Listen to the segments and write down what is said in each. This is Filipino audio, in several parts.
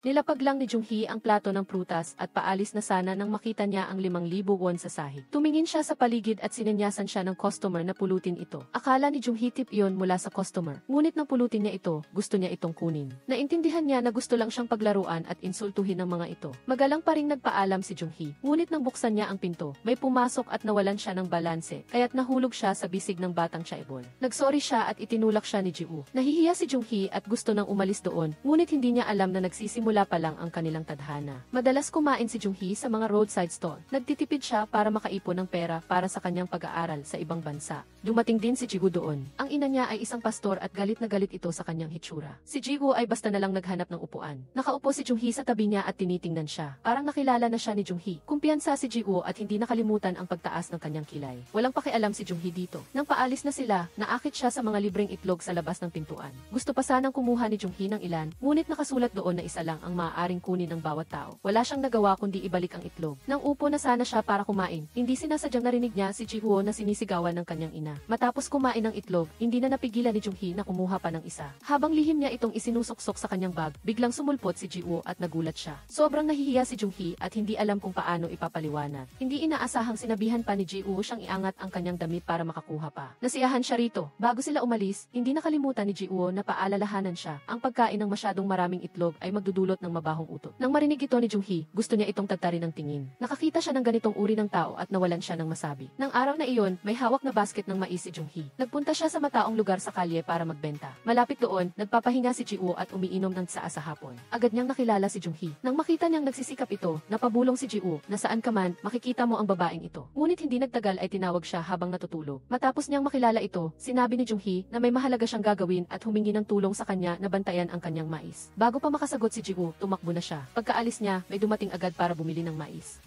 Nilapag lang ni Junghee ang plato ng prutas at paalis na sana nang makita niya ang 5,000 won sa sahig. Tumingin siya sa paligid at sinenyasan siya ng customer na pulutin ito. Akala ni Junghee tip iyon mula sa customer. Ngunit nang pulutin niya ito, gusto niya itong kunin. Naintindihan niya na gusto lang siyang paglaruan at insultuhin ng mga ito. Magalang pa ring nagpaalam si Junghee. Ngunit nang buksan niya ang pinto, may pumasok at nawalan siya ng balanse, kaya't nahulog siya sa bisig ng batang chaebol. Nagsorry siya at itinulak siya ni Ji-woo. Nahihiya si Junghee at gusto nang umalis doon, ngunit hindi niya alam na nagsisimula pa lang ang kanilang tadhana. Madalas kumain si Junghee sa mga roadside stall. Nagtitipid siya para makaipon ng pera para sa kanyang pag-aaral sa ibang bansa. Dumating din si Ji-woo doon. Ang ina niya ay isang pastor at galit na galit ito sa kanyang hitsura. Si Ji-woo ay basta na lang naghanap ng upuan. Nakaupo si Junghee sa tabi niya at tinitingnan siya. Parang nakilala na siya ni Junghee. Kumpiyansa si Ji-woo at hindi nakalimutan ang pagtaas ng kanyang kilay. Walang pakialam si Junghee dito. Nang paalis na sila, naakit siya sa mga libreng itlog sa labas ng pintuan. Gusto pa sanang kumuha ni Junghee ng ilan, ngunit nakasulat doon na isa lang ang maaaring kunin ng bawat tao. Wala siyang nagawa kundi ibalik ang itlog. Nang upo na sana siya para kumain, hindi sinasadyang narinig niya si Ji-woo na sinisigawan ng kanyang ina. Matapos kumain ng itlog, hindi na napigilan ni Junghee na kumuha pa ng isa. Habang lihim niya itong isinusuksok sa kanyang bag, biglang sumulpot si Ji-woo at nagulat siya. Sobrang nahihiya si Junghee at hindi alam kung paano ipapaliwanag. Hindi inaasahang sinabihan pa ni Ji-woo siyang iangat ang kanyang damit para makakuha pa. Nasiyahan siya rito. Bago sila umalis, hindi nakalimutan ni Ji-woo na paalalahanan siya. Ang pagkain ng masyadong maraming itlog ay magdudulot ng mabahong utot. Nang marinig ito ni Junghee, gusto niya itong tagtarin ng tingin. Nakakita siya ng ganitong uri ng tao at nawalan siya ng masabi. Nang araw na iyon, may hawak na basket ng mais si Junghee. Nagpunta siya sa mataong lugar sa kalye para magbenta. Malapit doon, nagpapahinga si Ji-woo at umiinom ng tsaa sa hapon. Agad niyang nakilala si Junghee. Nang makita niyang nagsisikap ito, napabulong si Ji-woo, na saan ka man, makikita mo ang babaeng ito. Ngunit hindi nagtagal ay tinawag siya habang natutulog. Matapos niyang makilala ito, sinabi ni Junghee na may mahalaga siyang gagawin at humingi ng tulong sa kanya na bantayan ang kanyang mais. Bago pa makasagot si Ji-woo, tumakbo na siya. Pagkaalis niya, may dumating agad para bumili ng mais.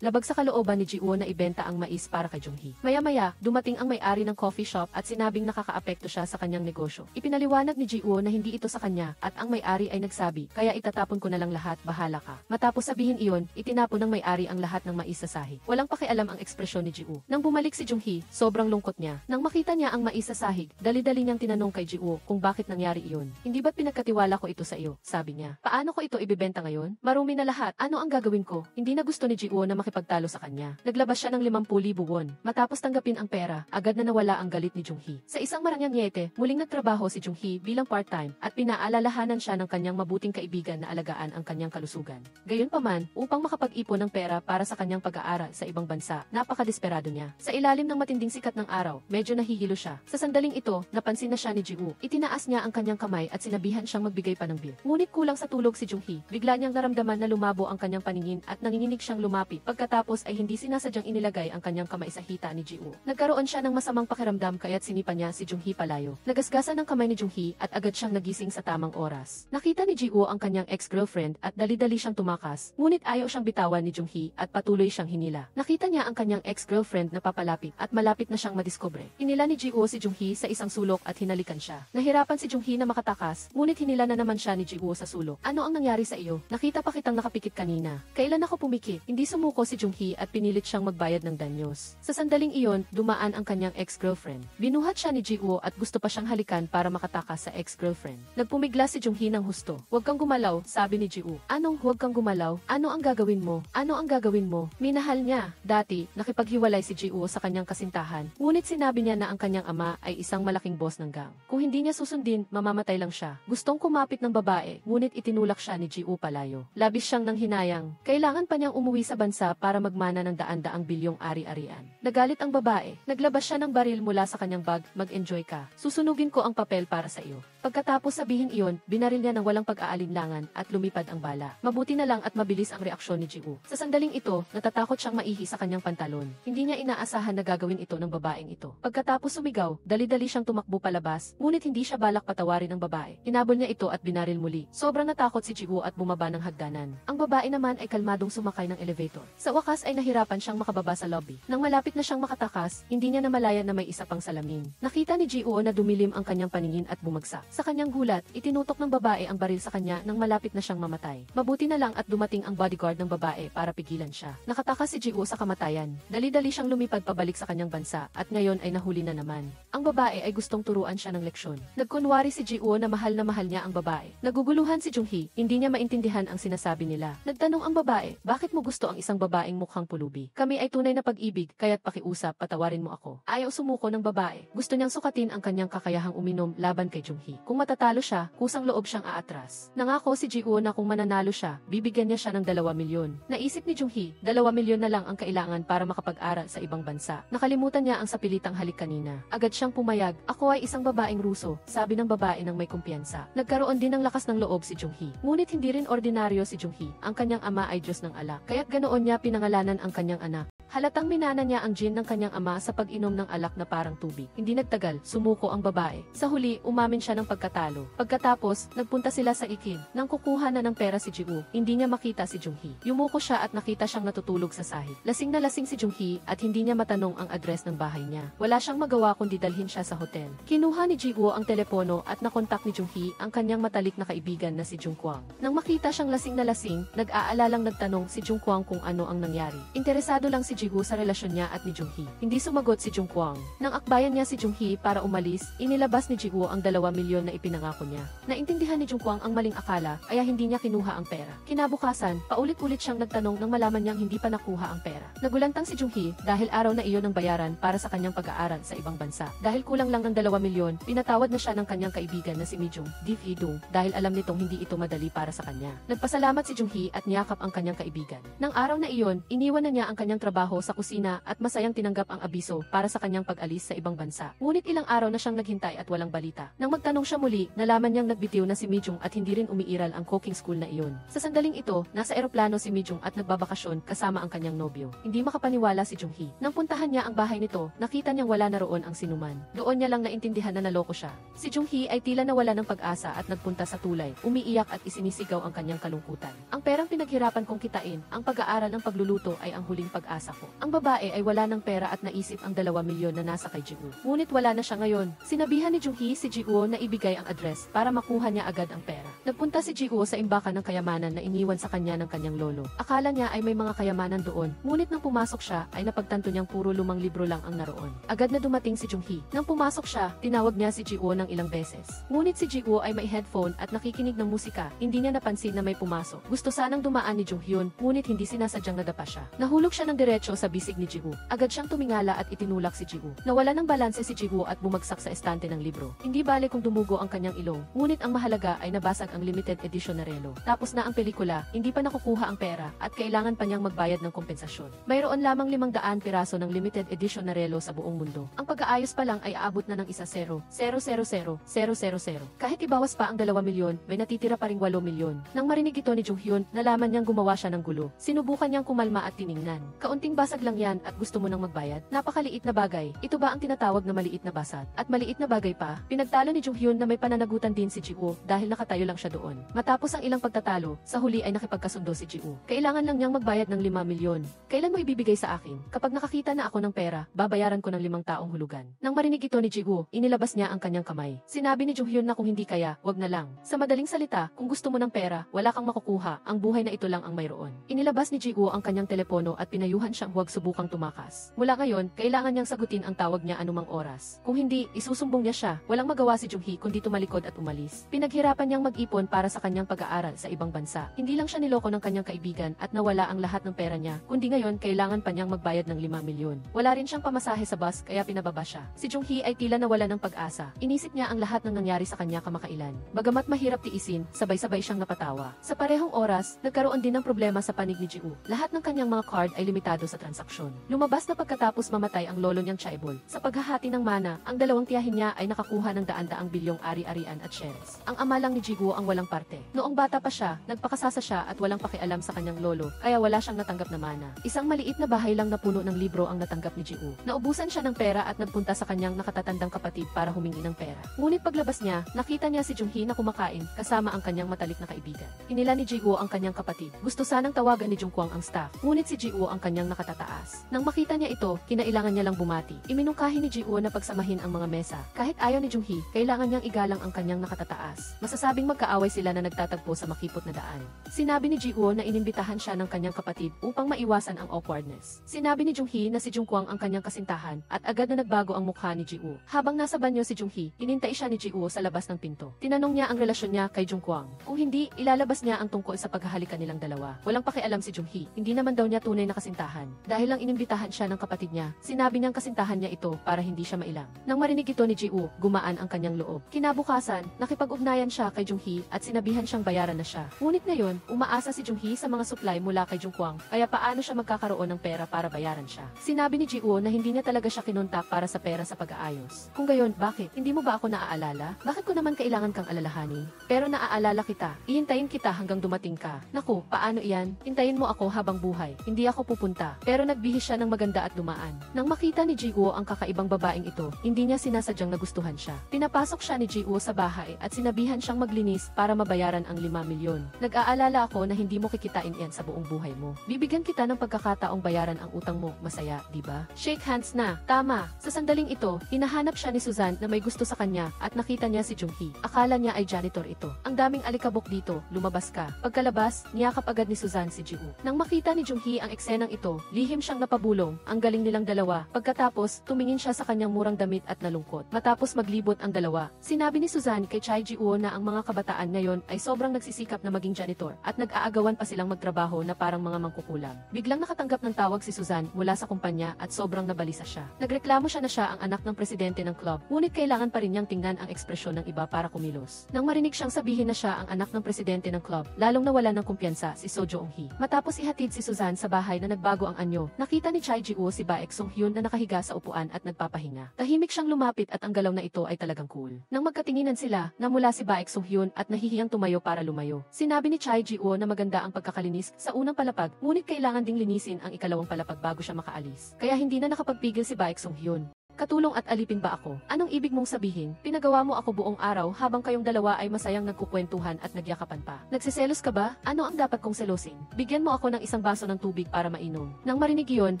Labag sa kalooban ni Ji-woo na ibenta ang mais para kay Junghee. Maya-maya, dumating ang may-ari ng coffee shop at sinabing nakakaapekto siya sa kanyang negosyo. Ipinaliwanag ni Ji-woo na hindi ito sa kanya at ang may-ari ay nagsabi, kaya itatapon ko na lang lahat, bahala ka. Matapos sabihin iyon, itinapon ng may-ari ang lahat ng mais sa sahig. Walang pakialam ang ekspresyon ni Ji-woo. Nang bumalik si Junghee, sobrang lungkot niya. Nang makita niya ang mais sa sahig, dali-dali niyang tinanong kay Ji-woo kung bakit nangyari iyon. Hindi ba't pinagkatiwala ko ito sa iyo? Sabi niya. Paano ko ito ibebenta ngayon? Marumi na lahat. Ano ang gagawin ko? Hindi na gusto ni Ji-woo na makipagtalo sa kanya. Naglabas siya ng 50,000 won. Matapos tanggapin ang pera, agad na nawala ang galit ni Junghee. Sa isang Maranyanyete, muling nagtrabaho si Junghee bilang part-time at pinaalalahanan siya ng kanyang mabuting kaibigan na alagaan ang kanyang kalusugan. Gayunpaman, upang makapag-ipon ng pera para sa kanyang pag-aaral sa ibang bansa, napakadesperado niya. Sa ilalim ng matinding sikat ng araw, medyo nahihilo siya. Sa sandaling ito, napansin na siya ni Ji-woo. Itinaas niya ang kanyang kamay at sinabihan siyang magbigay pa ng bill. Ngunit kulang sa tulog si Junghee. Bigla niyang naramdaman na lumabo ang kanyang paningin at nanginginig siyang lumapit. Pagkatapos ay hindi sinasadyang inilagay ang kanyang kamay sa hita ni Ji-woo. Nagkaroon siya ng masamang pakiramdam kaya't sinipa niya si Junghee palayo. Nagasgasan ng kamay ni Junghee at agad siyang nagising sa tamang oras. Nakita ni Ji-woo ang kanyang ex-girlfriend at dali-dali siyang tumakas. Ngunit ayaw siyang bitawan ni Junghee at patuloy siyang hinila. Nakita niya ang kanyang ex-girlfriend na papalapit at malapit na siyang madiskubre. Hinila ni Ji-woo si Junghee sa isang sulok at hinalikan siya. Nahirapan si Junghee na makatakas, ngunit hinila na naman siya ni Ji-woo sa sulok. Ano ang nangyari sa iyo? Nakita pa kitang nakapikit kanina. Kailan ako pumikit? Hindi sumuko si Junghee at pinilit siyang magbayad ng danyos. Sa sandaling iyon, dumaan ang kanyang ex-girlfriend. Binuhat siya ni Ji-woo at gusto pa siyang halikan para makatakas sa ex-girlfriend. Nagpumigla si Junghee ng husto. Huwag kang gumalaw, sabi ni Ji-woo. Anong huwag kang gumalaw? Ano ang gagawin mo? Ano ang gagawin mo? Minahal niya. Dati, nakipaghiwalay si Ji-woo sa kanyang kasintahan. Ngunit sinabi niya na ang kanyang ama ay isang malaking boss ng gang. Kung hindi niya susundin, mamamatay lang siya. Gustong kumapit ng babae, ngunit itinulak siya ni Ji-woo palayo. Labis siyang nanghinayang. Kailangan pa niyang umuwi sa bansa para magmana ng daan-daang bilyong ari-arian. Nagalit ang babae. Naglabas siya ng baril mula sa kanyang bag. Mag-enjoy ka. Susunugin ko ang papel para sa iyo. Pagkatapos sabihin iyon, binaril niya ng walang pag-aalinlangan at lumipad ang bala. Mabuti na lang at mabilis ang reaksyon ni Ji-woo. Sa sandaling ito, natatakot siyang maihi sa kanyang pantalon. Hindi niya inaasahan na gagawin ito ng babaeng ito. Pagkatapos sumigaw, dali-dali siyang tumakbo palabas, ngunit hindi siya balak patawarin ng babae. Hinabol niya ito at binaril muli. Sobrang natakot si Ji-woo at bumaba ng hagdanan. Ang babae naman ay kalmadong sumakay ng elevator. Sa wakas ay nahirapan siyang makababa sa lobby. Nang malapit na siyang makatakas, hindi niya namalayan na may isa pang salamin. Nakita ni Ji-woo na dumilim ang kanyang paningin at bumagsak. Sa kanyang gulat, itinutok ng babae ang baril sa kanya nang malapit na siyang mamatay. Mabuti na lang at dumating ang bodyguard ng babae para pigilan siya. Nakatakas si Ji-woo sa kamatayan. Dali-dali siyang lumipad pabalik sa kanyang bansa at ngayon ay nahuli na naman. Ang babae ay gustong turuan siya ng leksyon. Nagkunwari si Ji-woo na mahal mahal niya ang babae. Naguguluhan si Junghee, hindi niya maintindihan ang sinasabi nila. Nagtanong ang babae, bakit mo gusto ang isang babaeng mukhang pulubi? Kami ay tunay na pag-ibig, kaya't pakiusap, patawarin mo ako. Ayaw sumuko ng babae. Gusto niyang sukatin ang kanyang kakayahang uminom laban kay Junghee. Kung matatalo siya, kusang loob siyang aatras. Nangako si Ji-woo na kung mananalo siya, bibigyan niya siya ng 2 milyon. Naisip ni Junghee, 2 milyon na lang ang kailangan para makapag-aral sa ibang bansa. Nakalimutan niya ang sapilitang halik kanina. Agad siyang pumayag, ako ay isang babaeng Ruso, sabi ng babae ng may kumpiyansa. Nagkaroon din ng lakas ng loob si Junghee. Ngunit hindi rin ordinaryo si Junghee. Ang kanyang ama ay Diyos ng alak. Kaya't ganoon niya pinangalanan ang kanyang anak. Halatang minana niya ang gin ng kanyang ama sa pag-inom ng alak na parang tubig. Hindi nagtagal, sumuko ang babae. Sa huli, umamin siya ng pagkatalo. Pagkatapos, nagpunta sila sa ikin. Nang kukuha na ng pera si Ji-woo, hindi niya makita si Junghee. Yumuko siya at nakita siyang natutulog sa sahig. Lasing na lasing si Junghee at hindi niya matanong ang address ng bahay niya. Wala siyang magawa kundi dalhin siya sa hotel. Kinuha ni Ji-woo ang telepono at nakontak ni Junghee ang kanyang matalik na kaibigan na si Jungkwang. Nang makita siyang lasing na lasing, nag-aalalang nagtanong si Jungkwang kung ano ang nangyari. Interesado lang si Ji-woo sa relasyon niya at ni Junghee. Hindi sumagot si Jungkwang. Nang akbayan niya si Junghee para umalis, inilabas ni Ji-woo ang 2 milyon na ipinangako niya. Naintindihan ni Jungkwang ang maling akala, kaya hindi niya kinuha ang pera. Kinabukasan, paulit-ulit siyang nagtanong nang malaman niyang hindi pa nakuha ang pera. Nagulantang si Junghee dahil araw na iyon ang bayaran para sa kanyang pag-aaral sa ibang bansa. Dahil kulang lang ng 2 milyon, pinatawad na siya ng kanyang kaibigan na si Mi-jung, Di-hee-dung, dahil alam nitong hindi ito madali para sa kanya. Nagpasalamat si Junghee at niyakap ang kanyang kaibigan. Nang araw na iyon, iniwan na niya ang kanyang trabaho sa kusina at masayang tinanggap ang abiso para sa kanyang pag-alis sa ibang bansa. Ngunit ilang araw na siyang naghintay at walang balita. Nang magtanong siya muli, nalaman niyang nagbitiw na si Mi-jung at hindi rin umiiral ang cooking school na iyon. Sa sandaling ito, nasa eroplano si Mi-jung at nagbabakasyon kasama ang kanyang nobyo. Hindi makapaniwala si Junghee. Nang puntahan niya ang bahay nito, nakita niyang wala na roon ang sinuman. Doon niya lang naintindihan na naloko siya. Si Junghee ay tila nawala ng pag-asa at nagpunta sa tulay, umiiyak at isinisigaw ang kanyang kalungkutan. Ang perang pinaghirapan kong kitain, ang pag-aaral ng pagluluto ay ang huling pag-asa ko. Ang babae ay wala ng pera at naisip ang 2 milyon na nasa kay Ji-woo. Ngunit wala na siya ngayon. Sinabihan ni Junghee si Ji-woo na ibigay ang address para makuha niya agad ang pera. Nagpunta si Ji-woo sa imbakan ng kayamanan na iniwan sa kanya ng kanyang lolo. Akala niya ay may mga kayamanan doon, ngunit nang pumasok siya ay napagtanto niyang puro lumang libro lang ang naroon. Agad na dumating si Junghee. Nang pumasok siya, tinawag niya si Ji-woo ng ilang beses. Ngunit si Ji-woo ay may headphone at nakikinig ng musika. Hindi niya napansin na may pumasok. Gusto sanang dumaan ni Jung-hyun, ngunit hindi sinasadyang nadapa siya. Nahulog siya ng diretso sa bisig ni Ji-woo. Agad siyang tumingala at itinulak si Ji-woo. Nawala ng balanse si Ji-woo at bumagsak sa estante ng libro. Hindi bale kung dumugo ang kanyang ilong, ngunit ang mahalaga ay nabasag ang limited edition na relo. Tapos na ang pelikula, hindi pa nakukuha ang pera at kailangan pa niyang magbayad ng kompensasyon. Mayroon lamang 500 piraso ng limited edition na relo sa buong mundo. Ang pag-aayos pa lang ay aabot na ng 1,000,000,000. Kahit ibawas pa ang 2 milyon, may natitira pa ring 8 milyon. Nang marinig ito ni Jung-hyun, nalaman niyang gumawa siya ng gulo. Sinubukan niyang kumalma at tiningnan. Kaunting basag lang yan at gusto mo nang magbayad? Napakaliit na bagay. Ito ba ang tinatawag na maliit na basag? At maliit na bagay pa? Pinagtalo ni Jung-hyun na may pananagutan din si Ji-woo dahil nakatayo lang siya doon. Matapos ang ilang pagtatalo, sa huli ay nakipagkasundo si Ji-woo. Kailangan lang niyang magbayad ng 5 milyon. Kailan mo ibibigay sa akin? Kapag nakakita na ako ng pera, babayaran ko ng 5 taong hulugan. Nang marinig ito ni Ji-woo, inilabas niya ang kanyang kamay. Sinabi ni Jung-hyun na kung hindi kaya, wag na lang. Sa madaling salita, kung gusto mo ng pera, wala kang makukuha, ang buhay na ito lang ang mayroon. Inilabas ni Ji-woo ang kanyang telepono at pinayuhan siyang huwag subukang tumakas. Mula ngayon, kailangan niyang sagutin ang tawag niya anumang oras. Kung hindi, isusumbong niya siya. Walang magawa si Junghee kundi tumalikod at umalis. Pinaghirapan niyang mag-ipon para sa kanyang pag-aaral sa ibang bansa. Hindi lang siya niloko ng kanyang kaibigan at nawala ang lahat ng pera niya, kundi ngayon kailangan pa niyang magbayad ng 5 milyon. Wala rin siyang pamasahe sa bus kaya pinababa siya. Si Junghee ay tila nawala ng pag-asa. Inisip niya ang lahat ng nangyari sa kanya kamakailan. Bagamat mahirap tiisin, sabay-sabay siyang napatawa. Sa parehong oras, nagkaroon din ng problema sa panig ni Ji-woo. Lahat ng kanyang mga card ay limitado sa transaksyon. Lumabas na pagkatapos mamatay ang lolo niyang Chaebol. Sa paghahati ng mana, ang dalawang tiyahin niya ay nakakuha ng daan-daang bilyong ari-arian at shares. Ang ama lang ni Ji-woo ang walang parte. Noong bata pa siya, nagpakasasa siya at walang pakialam sa kanyang lolo, kaya wala siyang natanggap na mana. Isang maliit na bahay lang na puno ng libro ang natanggap ni Ji-woo. Naubusan siya ng pera at nagpunta sa kanyang nakatatandang kapatid para humingi ng pera. Ngunit paglabas niya, nakita niya si Junghee na kumakain kasama ang kanyang matalik na kaibigan. Hinila ni Ji-woo ang kanyang kapatid. Gusto sanang tawagan ni Jungkwang ang staff, ngunit si Ji-woo ang kanyang nakatataas. Nang makita niya ito, kinailangan niya lang bumati. Iminungkahi ni Ji-woo na pagsamahin ang mga mesa. Kahit ayaw ni Junghee, kailangan niyang igalang ang kanyang nakatataas. Masasabing magkaayos nag-aaway sila na nagtatagpo sa makipot na daan. Sinabi ni Ji-woo na inimbitahan siya ng kanyang kapatid upang maiwasan ang awkwardness. Sinabi ni Jung-hee na si Jung-kwang ang kanyang kasintahan at agad na nagbago ang mukha ni Ji-woo. Habang nasa banyo si Jung-hee, inintay siya ni Ji-woo sa labas ng pinto. Tinanong niya ang relasyon niya kay Jung-kwang. Kung hindi, ilalabas niya ang tungkol sa paghahalikan nilang dalawa. Walang pakialam si Jung-hee. Hindi naman daw niya tunay na kasintahan. Dahil lang inimbitahan siya ng kapatid niya, sinabi niyang kasintahan niya ito para hindi siya mailang. Nang marinig ito ni Ji-woo, gumaan ang kanyang loob. Kinabukasan, nakipag-ugnayan siya kay Jung-hee at sinabihan siyang bayaran na siya. Ngunit ngayon, umaasa si Jung-hee sa mga supply mula kay Jung-kwang, kaya paano siya magkakaroon ng pera para bayaran siya. Sinabi ni Ji-woo na hindi niya talaga siya kinontak para sa pera sa pag-aayos. Kung gayon, bakit? Hindi mo ba ako naaalala? Bakit ko naman kailangan kang alalahanin? Pero naaalala kita. Ihintayin kita hanggang dumating ka. Naku, paano iyan? Hintayin mo ako habang buhay. Hindi ako pupunta. Pero nagbihis siya ng maganda at dumaan. Nang makita ni Ji-woo ang kakaibang babaeng ito, hindi niya sinasadyang nagustuhan siya. Pinapasok siya ni Ji-woo sa bahay at sinabihan siyang maglinis para mabayaran ang 5 milyon. Nag-aalala ako na hindi mo kikitain yan sa buong buhay mo. Bibigyan kita ng pagkakataong bayaran ang utang mo. Masaya, di ba? Shake hands na. Tama. Sa sandaling ito, hinahanap siya ni Suzanne na may gusto sa kanya at nakita niya si Jung-hee. Akala niya ay janitor ito. Ang daming alikabok dito. Lumabas ka. Pagkalabas, niyakap agad ni Suzanne si Ji-woo. Nang makita ni Jung-hee ang eksenang ito, lihim siyang napabulong. Ang galing nilang dalawa. Pagkatapos, tumingin siya sa kanyang murang damit at nalungkot. Matapos maglibot ang dalawa, sinabi ni Suzanne kay Choi Ji-woo na ang mga kabataan ngayon ay sobrang nagsisikap na maging janitor at nag-aagawan pa silang magtrabaho na parang mga mangkukulam. Biglang nakatanggap ng tawag si Suzanne mula sa kumpanya at sobrang nabalisa siya. Nagreklamo siya na siya ang anak ng presidente ng club, ngunit kailangan pa rin niyang tingnan ang ekspresyon ng iba para kumilos. Nang marinig siyang sabihin na siya ang anak ng presidente ng club, lalong nawala ng kumpiyansa si Seo Joong-hee. Matapos ihatid si Suzanne sa bahay na nagbago ang anyo, nakita ni Choi Ji-woo si Baek Sung-hyun na nakahiga sa upuan at nagpapahinga. Tahimik siyang lumapit at ang galaw na ito ay talagang cool. Nang magkatinginan sila, namula si Baek Sung-hyun at nahihiyang tumayo para lumayo. Sinabi ni Choi Ji-woo na maganda ang pagkakalinis sa unang palapag, ngunit kailangan ding linisin ang ikalawang palapag bago siya makaalis. Kaya hindi na nakapagpigil si Baek Sung-hyun. Katulong at alipin ba ako? Anong ibig mong sabihin? Pinagawa mo ako buong araw habang kayong dalawa ay masayang nagkukwentuhan at nagyakapan pa. Nagsiselos ka ba? Ano ang dapat kong selosin? Bigyan mo ako ng isang baso ng tubig para mainom. Nang marinig iyon,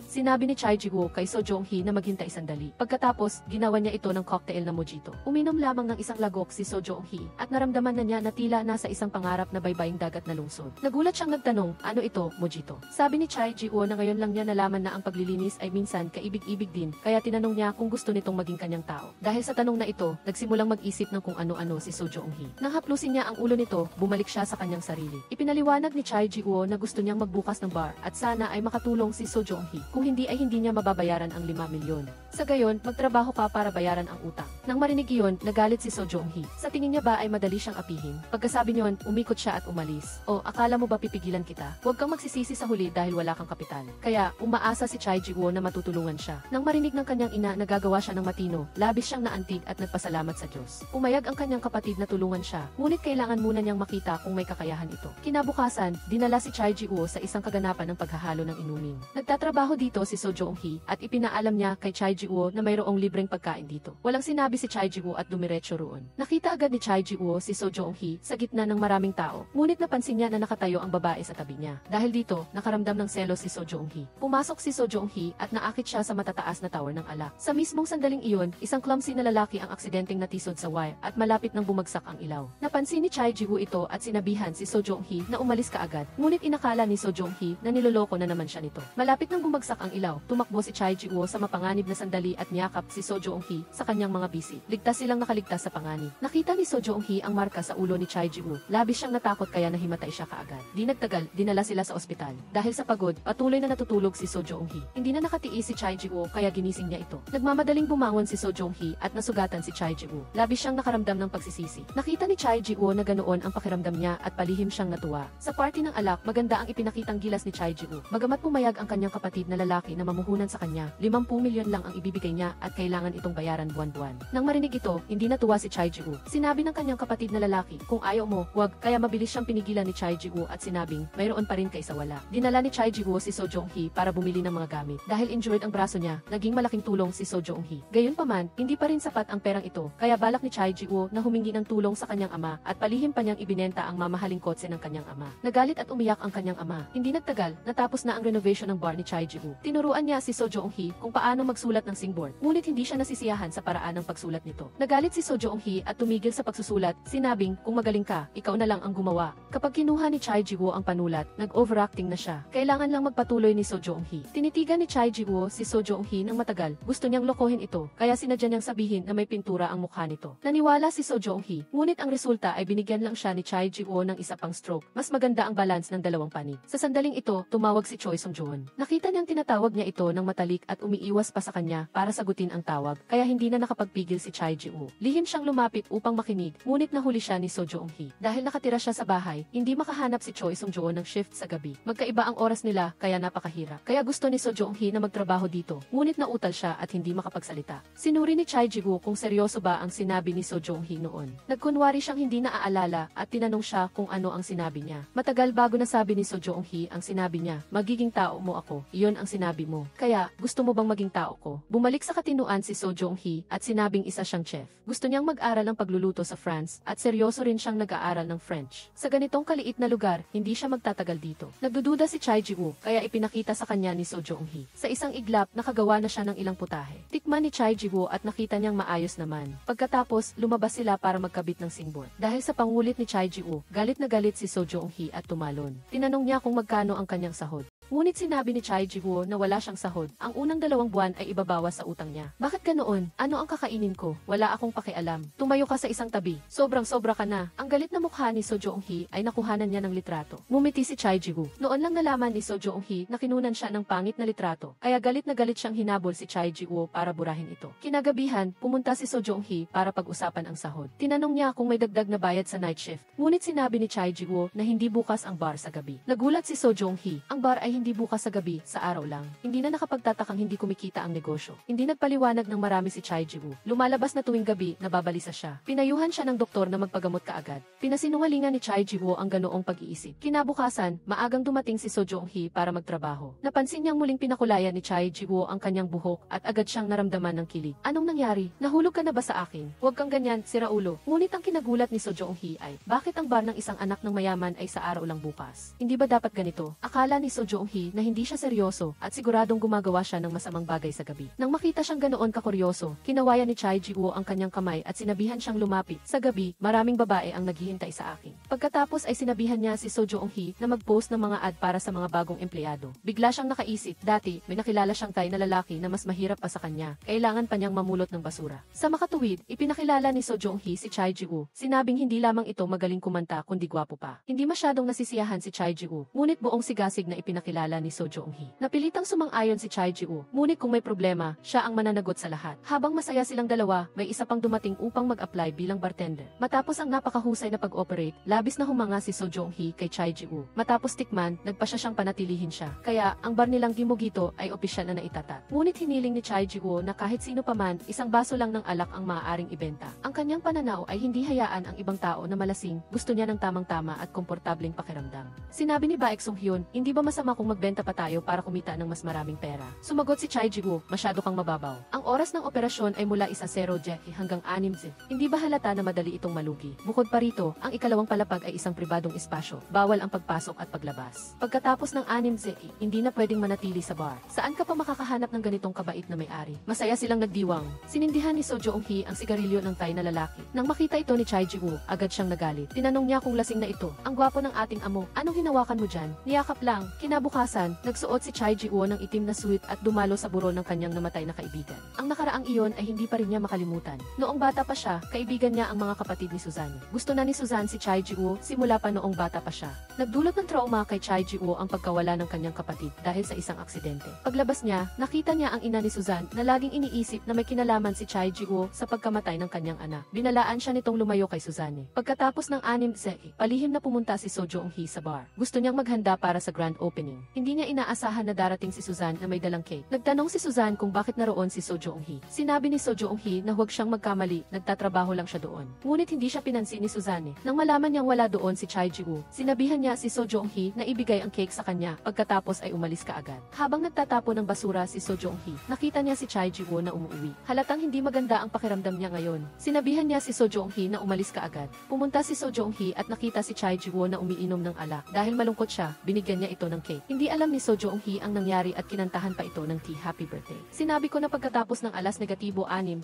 sinabi ni Choi Ji-woo kay Seo Joong-hee na maghintay sandali. Pagkatapos, ginawa niya ito ng cocktail na mojito. Uminom lamang ng isang lagok si Seo Joong-hee at naramdaman na niya na tila nasa isang pangarap na baybaying dagat na lungsod. Nagulat siyang nagtanong, ano ito, mojito? Sabi ni Choi Ji-woo na ngayon lang niya nalaman na ang paglilinis ay minsan kaibig-ibig din, kaya tinanong niya kung gusto nitong maging kanyang tao. Dahil sa tanong na ito, nagsimulang mag-isip ng kung ano-ano si Seo Joong-hee. Nang haplusin niya ang ulo nito, bumalik siya sa kanyang sarili. Ipinaliwanag ni Choi Ji-woo na gusto niyang magbukas ng bar at sana ay makatulong si Seo Joong-hee. Kung hindi ay hindi niya mababayaran ang 5 milyon. Sa gayon, magtrabaho ka para bayaran ang utang. Nang marinig iyon, nagalit si Seo Joong-hee. Sa tingin niya ba ay madali siyang apihin? Pagkasabi niyon, umikot siya at umalis. O, akala mo ba pipigilan kita? Huwag kang magsisisi sa huli dahil wala kang kapital. Kaya, umaasa si Choi Ji-woo na matutulungan siya. Nang marinig ng kanyang ina na gagawa siya ng matino, labis siyang naantig at nagpasalamat sa Diyos. Pumayag ang kanyang kapatid na tulungan siya, ngunit kailangan muna niyang makita kung may kakayahan ito. Kinabukasan, dinala si Choi Ji-woo sa isang kaganapan ng paghahalo ng inumin. Nagtatrabaho dito si Seo Joong-hee at ipinaalam niya kay Choi Ji-woo na mayroong libreng pagkain dito. Walang sinabi si Choi Ji-woo at dumiretso roon. Nakita agad ni Choi Ji-woo si Seo Joong-hee sa gitna ng maraming tao, ngunit napansin niya na nakatayo ang babae sa tabi niya. Dahil dito, nakaramdam ng selos si Seo Joong-hee. Pumasok si Seo Joong-hee at naakit siya sa matataas na tower ng alak. Sa mismong sandaling iyon, isang clumsy na lalaki ang aksidenteng natisod sa wire at malapit nang bumagsak ang ilaw. Napansin ni Choi Ji-woo ito at sinabihan si Seo Joong-hee na umalis kaagad. Ngunit inakala ni Seo Joong-hee na niloloko na naman siya nito. Malapit nang bumagsak ang ilaw, tumakbo si Choi Ji-woo sa mapanganib na sandali at niyakap si Seo Joong-hee sa kanyang mga bisi. Ligtas silang nakaligtas sa panganib. Nakita ni Seo Joong-hee ang marka sa ulo ni Choi Ji-woo. Labis siyang natakot kaya nahimatay siya kaagad. Di nagtagal, dinala sila sa ospital. Dahil sa pagod, patuloy na natutulog si Seo Joong-hee. Hindi na nakatiis si Choi Ji-woo kaya ginising niya ito. Nagmamadaling bumangon si Seo Joong-hee at nasugatan si Choi Ji-woo. Labis siyang nakaramdam ng pagsisisi. Nakita ni Choi Ji-woo na ganoon ang pakiramdam niya at palihim siyang natuwa. Sa party ng alak, maganda ang ipinakitang gilas ni Choi Ji-woo. Bagamat pumayag ang kanyang kapatid na lalaki na mamuhunan sa kanya, 50 milyon lang ang ibibigay niya at kailangan itong bayaran buwan-buwan. Nang marinig ito, hindi natuwa si Choi Ji-woo. Sinabi ng kanyang kapatid na lalaki, kung ayaw mo, wag, kaya mabilis siyang pinigilan ni Choi Ji-woo at sinabing, mayroon pa rin kaysa wala. Dinala ni Choi Ji-woo si Seo Joong-hee para bumili ng mga gamit. Dahil injured ang braso niya, naging malaking tulong si Seo Joong-hee. Gayunpaman, hindi pa rin sapat ang perang ito, kaya balak ni Choi Ji-woo na humingi ng tulong sa kanyang ama at palihim pa niyang ibinenta ang mamahaling kotse ng kanyang ama. Nagalit at umiyak ang kanyang ama. Hindi nagtagal, natapos na ang renovation ng bar ni Choi Ji-woo. Tinuruan niya si Seo Joong-hee kung paano magsulat ng singboard, ngunit hindi siya nasisiyahan sa paraan ng pagsulat. pagsulat nito. Nagalit si Seo Joong-hee at tumigil sa pagsusulat, sinabing, kung magaling ka, ikaw na lang ang gumawa. Kapag kinuha ni Choi Ji-woo ang panulat, nag-overacting na siya. Kailangan lang magpatuloy ni Seo Joong-hee. Tinitigan ni Choi Ji-woo si Seo Joong-hee ng matagal, gusto niyang lokohin ito, kaya sinadya niyang sabihin na may pintura ang mukha nito. Naniwala si Seo Joong-hee, ngunit ang resulta ay binigyan lang siya ni Choi Ji-woo ng isa pang stroke. Mas maganda ang balance ng dalawang panig. Sa sandaling ito, tumawag si Choi Sung-joon. Nakita niyang tinatawag niya ito ng matalik at umiiwas pa sa kanya para sagutin ang tawag, kaya hindi na nakapagpigil si Choi Ji-woo. Lihim siyang lumapit upang makinig, ngunit nahuli siya ni Seo Joong-hee. Dahil nakatira siya sa bahay, hindi makahanap si Choi Sung-joon ng shift sa gabi. Magkaiba ang oras nila, kaya napakahirap. Kaya gusto ni Seo Joong-hee na magtrabaho dito, ngunit nautal siya at hindi makapagsalita. Sinuri ni Choi Ji-woo kung seryoso ba ang sinabi ni Seo Joong-hee noon. Nagkunwari siyang hindi naaalala at tinanong siya kung ano ang sinabi niya. Matagal bago nasabi ni Seo Joong-hee ang sinabi niya, magiging tao mo ako, iyon ang sinabi mo. Kaya, gusto mo bang maging tao ko? Bumalik sa katinuan si Seo Joong-hee at sinabing isa siyang chef. Gusto niyang mag-aral ng pagluluto sa France at seryoso rin siyang nag-aaral ng French. Sa ganitong kaliit na lugar, hindi siya magtatagal dito. Nagdududa si Choi Ji-woo, kaya ipinakita sa kanya ni Seo Joong-hee. Sa isang iglap, nakagawa na siya ng ilang putahe. Tikman ni Choi Ji-woo at nakita niyang maayos naman. Pagkatapos, lumabas sila para magkabit ng singbot. Dahil sa pangulit ni Choi Ji-woo, galit na galit si Seo Joong-hee at tumalon. Tinanong niya kung magkano ang kanyang sahod. Ngunit sinabi ni Choi Ji-woo na wala siyang sahod. Ang unang 2 buwan ay ibabawas sa utang niya. Bakit ganoon? Ano ang kakainin ko? Wala akong pakialam. Tumayo ka sa isang tabi. Sobrang-sobra ka na. Ang galit na mukha ni Seo Joong-hee ay nakuhanan niya ng litrato. Ngumiti si Choi Ji-woo. Noon lang nalaman ni Seo Joong-hee na kinunan siya ng pangit na litrato. Kaya galit na galit siyang hinabol si Choi Ji-woo para burahin ito. Kinagabihan, pumunta si Seo Joong-hee para pag-usapan ang sahod. Tinanong niya kung may dagdag na bayad sa night shift. Ngunit sinabi ni Choi Ji-woo na hindi bukas ang bar sa gabi. Nagulat si Seo Joong-hee. Ang bar ay hindi bukas sa gabi, sa araw lang. Hindi na nakapagtatakang hindi kumikita ang negosyo. Hindi nagpaliwanag ng marami si Choi Ji-woo. Lumalabas na tuwing gabi, nababalisa siya. Pinayuhan siya ng doktor na magpagamot kaagad. Pinasinungalingan ni Choi Ji-woo ang ganoong pag-iisip. Kinabukasan, maagang dumating si Seo Joong-hee para magtrabaho. Napansin niyang muling pinakulayan ni Choi Ji-woo ang kanyang buhok at agad siyang naramdaman ng kilig. Anong nangyari? Nahulog ka na ba sa akin? Huwag kang ganyan, sira ulo. Ngunit ang kinagulat ni Seo Joong-hee ay, bakit ang bar ng isang anak ng mayaman ay sa araw lang bukas? Hindi ba dapat ganito? Akala ni Seo Joong-hee na hindi siya seryoso at siguradong gumagawa siya ng masamang bagay sa gabi. Nang makita siyang ganoon kakuryoso, kinawayan ni Choi Ji-woo ang kanyang kamay at sinabihan siyang lumapit. Sa gabi, maraming babae ang naghihintay sa akin. Pagkatapos ay sinabihan niya si Seo Joong-hee na mag-post ng mga ad para sa mga bagong empleyado. Bigla siyang nakaisip, dati may nakilala siyang Thai na lalaki na mas mahirap pa sa kanya. Kailangan pa niyang mamulot ng basura. Sa makatuwid, ipinakilala ni Seo Joong-hee si Choi Ji-woo. Sinabing hindi lamang ito magaling kumanta kundi gwapo pa. Hindi masyadong nasisiyahan si Choi Ji-woo, ngunit buong sigasig na ipinakilala ni Seo Joong-hee. Napilitang sumang-ayon si Choi Ji-woo, ngunit kung may problema, siya ang mananagot sa lahat. Habang masaya silang dalawa, may isa pang dumating upang mag-apply bilang bartender. Matapos ang napakahusay na pag-operate, labis na humanga si Seo Joong-hee kay Choi Ji-woo. Matapos tikman, nagpa siyang panatilihin siya. Kaya, ang bar nilang Gimogito ay opisyal na naitatat. Ngunit hiniling ni Choi Ji-woo na kahit sino paman, isang baso lang ng alak ang maaaring ibenta. Ang kanyang pananaw ay hindi hayaan ang ibang tao na malasing, gusto niya ng tamang-tama at komportableng pakiramdam. Sinabi ni Baek Sung-hyun, hindi ba masama kung magbenta pa tayo para kumita ng mas maraming pera? Sumagot si Choi Ji-woo, masyado kang mababaw. Ang oras ng operasyon ay mula 1:00 Jackie hanggang 6:00. Hindi ba halata na madali itong malugi? Bukod pa rito, ang ikalawang palapag ay isang pribadong espasyo. Bawal ang pagpasok at paglabas. Pagkatapos ng 6:00, hindi na pwedeng manatili sa bar. Saan ka pa makakahanap ng ganitong kabait na may-ari? Masaya silang nagdiwang. Sinindihan ni Seo Joong-hee ang sigarilyo ng Thai na lalaki. Nang makita ito ni Choi Ji-woo, agad siyang nagalit. Tinanong niya kung lasing na ito. Ang gwapo ng ating amo, anong hinawakan mo dyan? Niyakap lang. Kinabukasan, nagsuot si Choi Ji-woo ng itim na suit at dumalo sa burol ng kanyang namatay na kaibigan. Ang nakaraang iyon ay hindi pa rin niya makalimutan. Noong bata pa siya, kaibigan niya ang mga kapatid ni Suzanne. Gusto na ni Suzanne si Choi Ji-woo simula pa noong bata pa siya. Nagdulot ng trauma kay Choi Ji-woo ang pagkawala ng kanyang kapatid dahil sa isang aksidente. Paglabas niya, nakita niya ang ina ni Suzanne na laging iniisip na may kinalaman si Choi Ji-woo sa pagkamatay ng kanyang anak. Binalaan siya nitong lumayo kay Suzanne. Pagkatapos ng 6:00, palihim na pumunta si Seo Joong-hee sa bar. Gusto niyang maghanda para sa grand opening. Hindi niya inaasahan na darating si Suzanne na may dalang cake. Nagtanong si Suzanne kung bakit naroon si Seo Joong-hee. Sinabi ni Seo Joong-hee na huwag siyang magkamali, nagtatrabaho lang siya doon. Ngunit hindi siya pinansin ni Suzanne. Nang malaman niyang wala doon si Choi Ji-woo, sinabihan niya si Seo Joong-hee na ibigay ang cake sa kanya, pagkatapos ay umalis kaagad. Habang nagtatapo ng basura si Seo Joong-hee, nakita niya si Choi Ji-woo na umuwi. Halatang hindi maganda ang pakiramdam niya ngayon. Sinabihan niya si Seo Joong-hee na umalis kaagad. Pumunta si Seo Joong-hee at nakita si Choi Ji-woo na umiinom ng alak. Dahil malungkot siya, binigyan niya ito ng cake. Hindi alam ni So Joong-hee ang nangyari at kinantahan pa ito ng Happy Birthday. Sinabi ko na pagkatapos ng -6,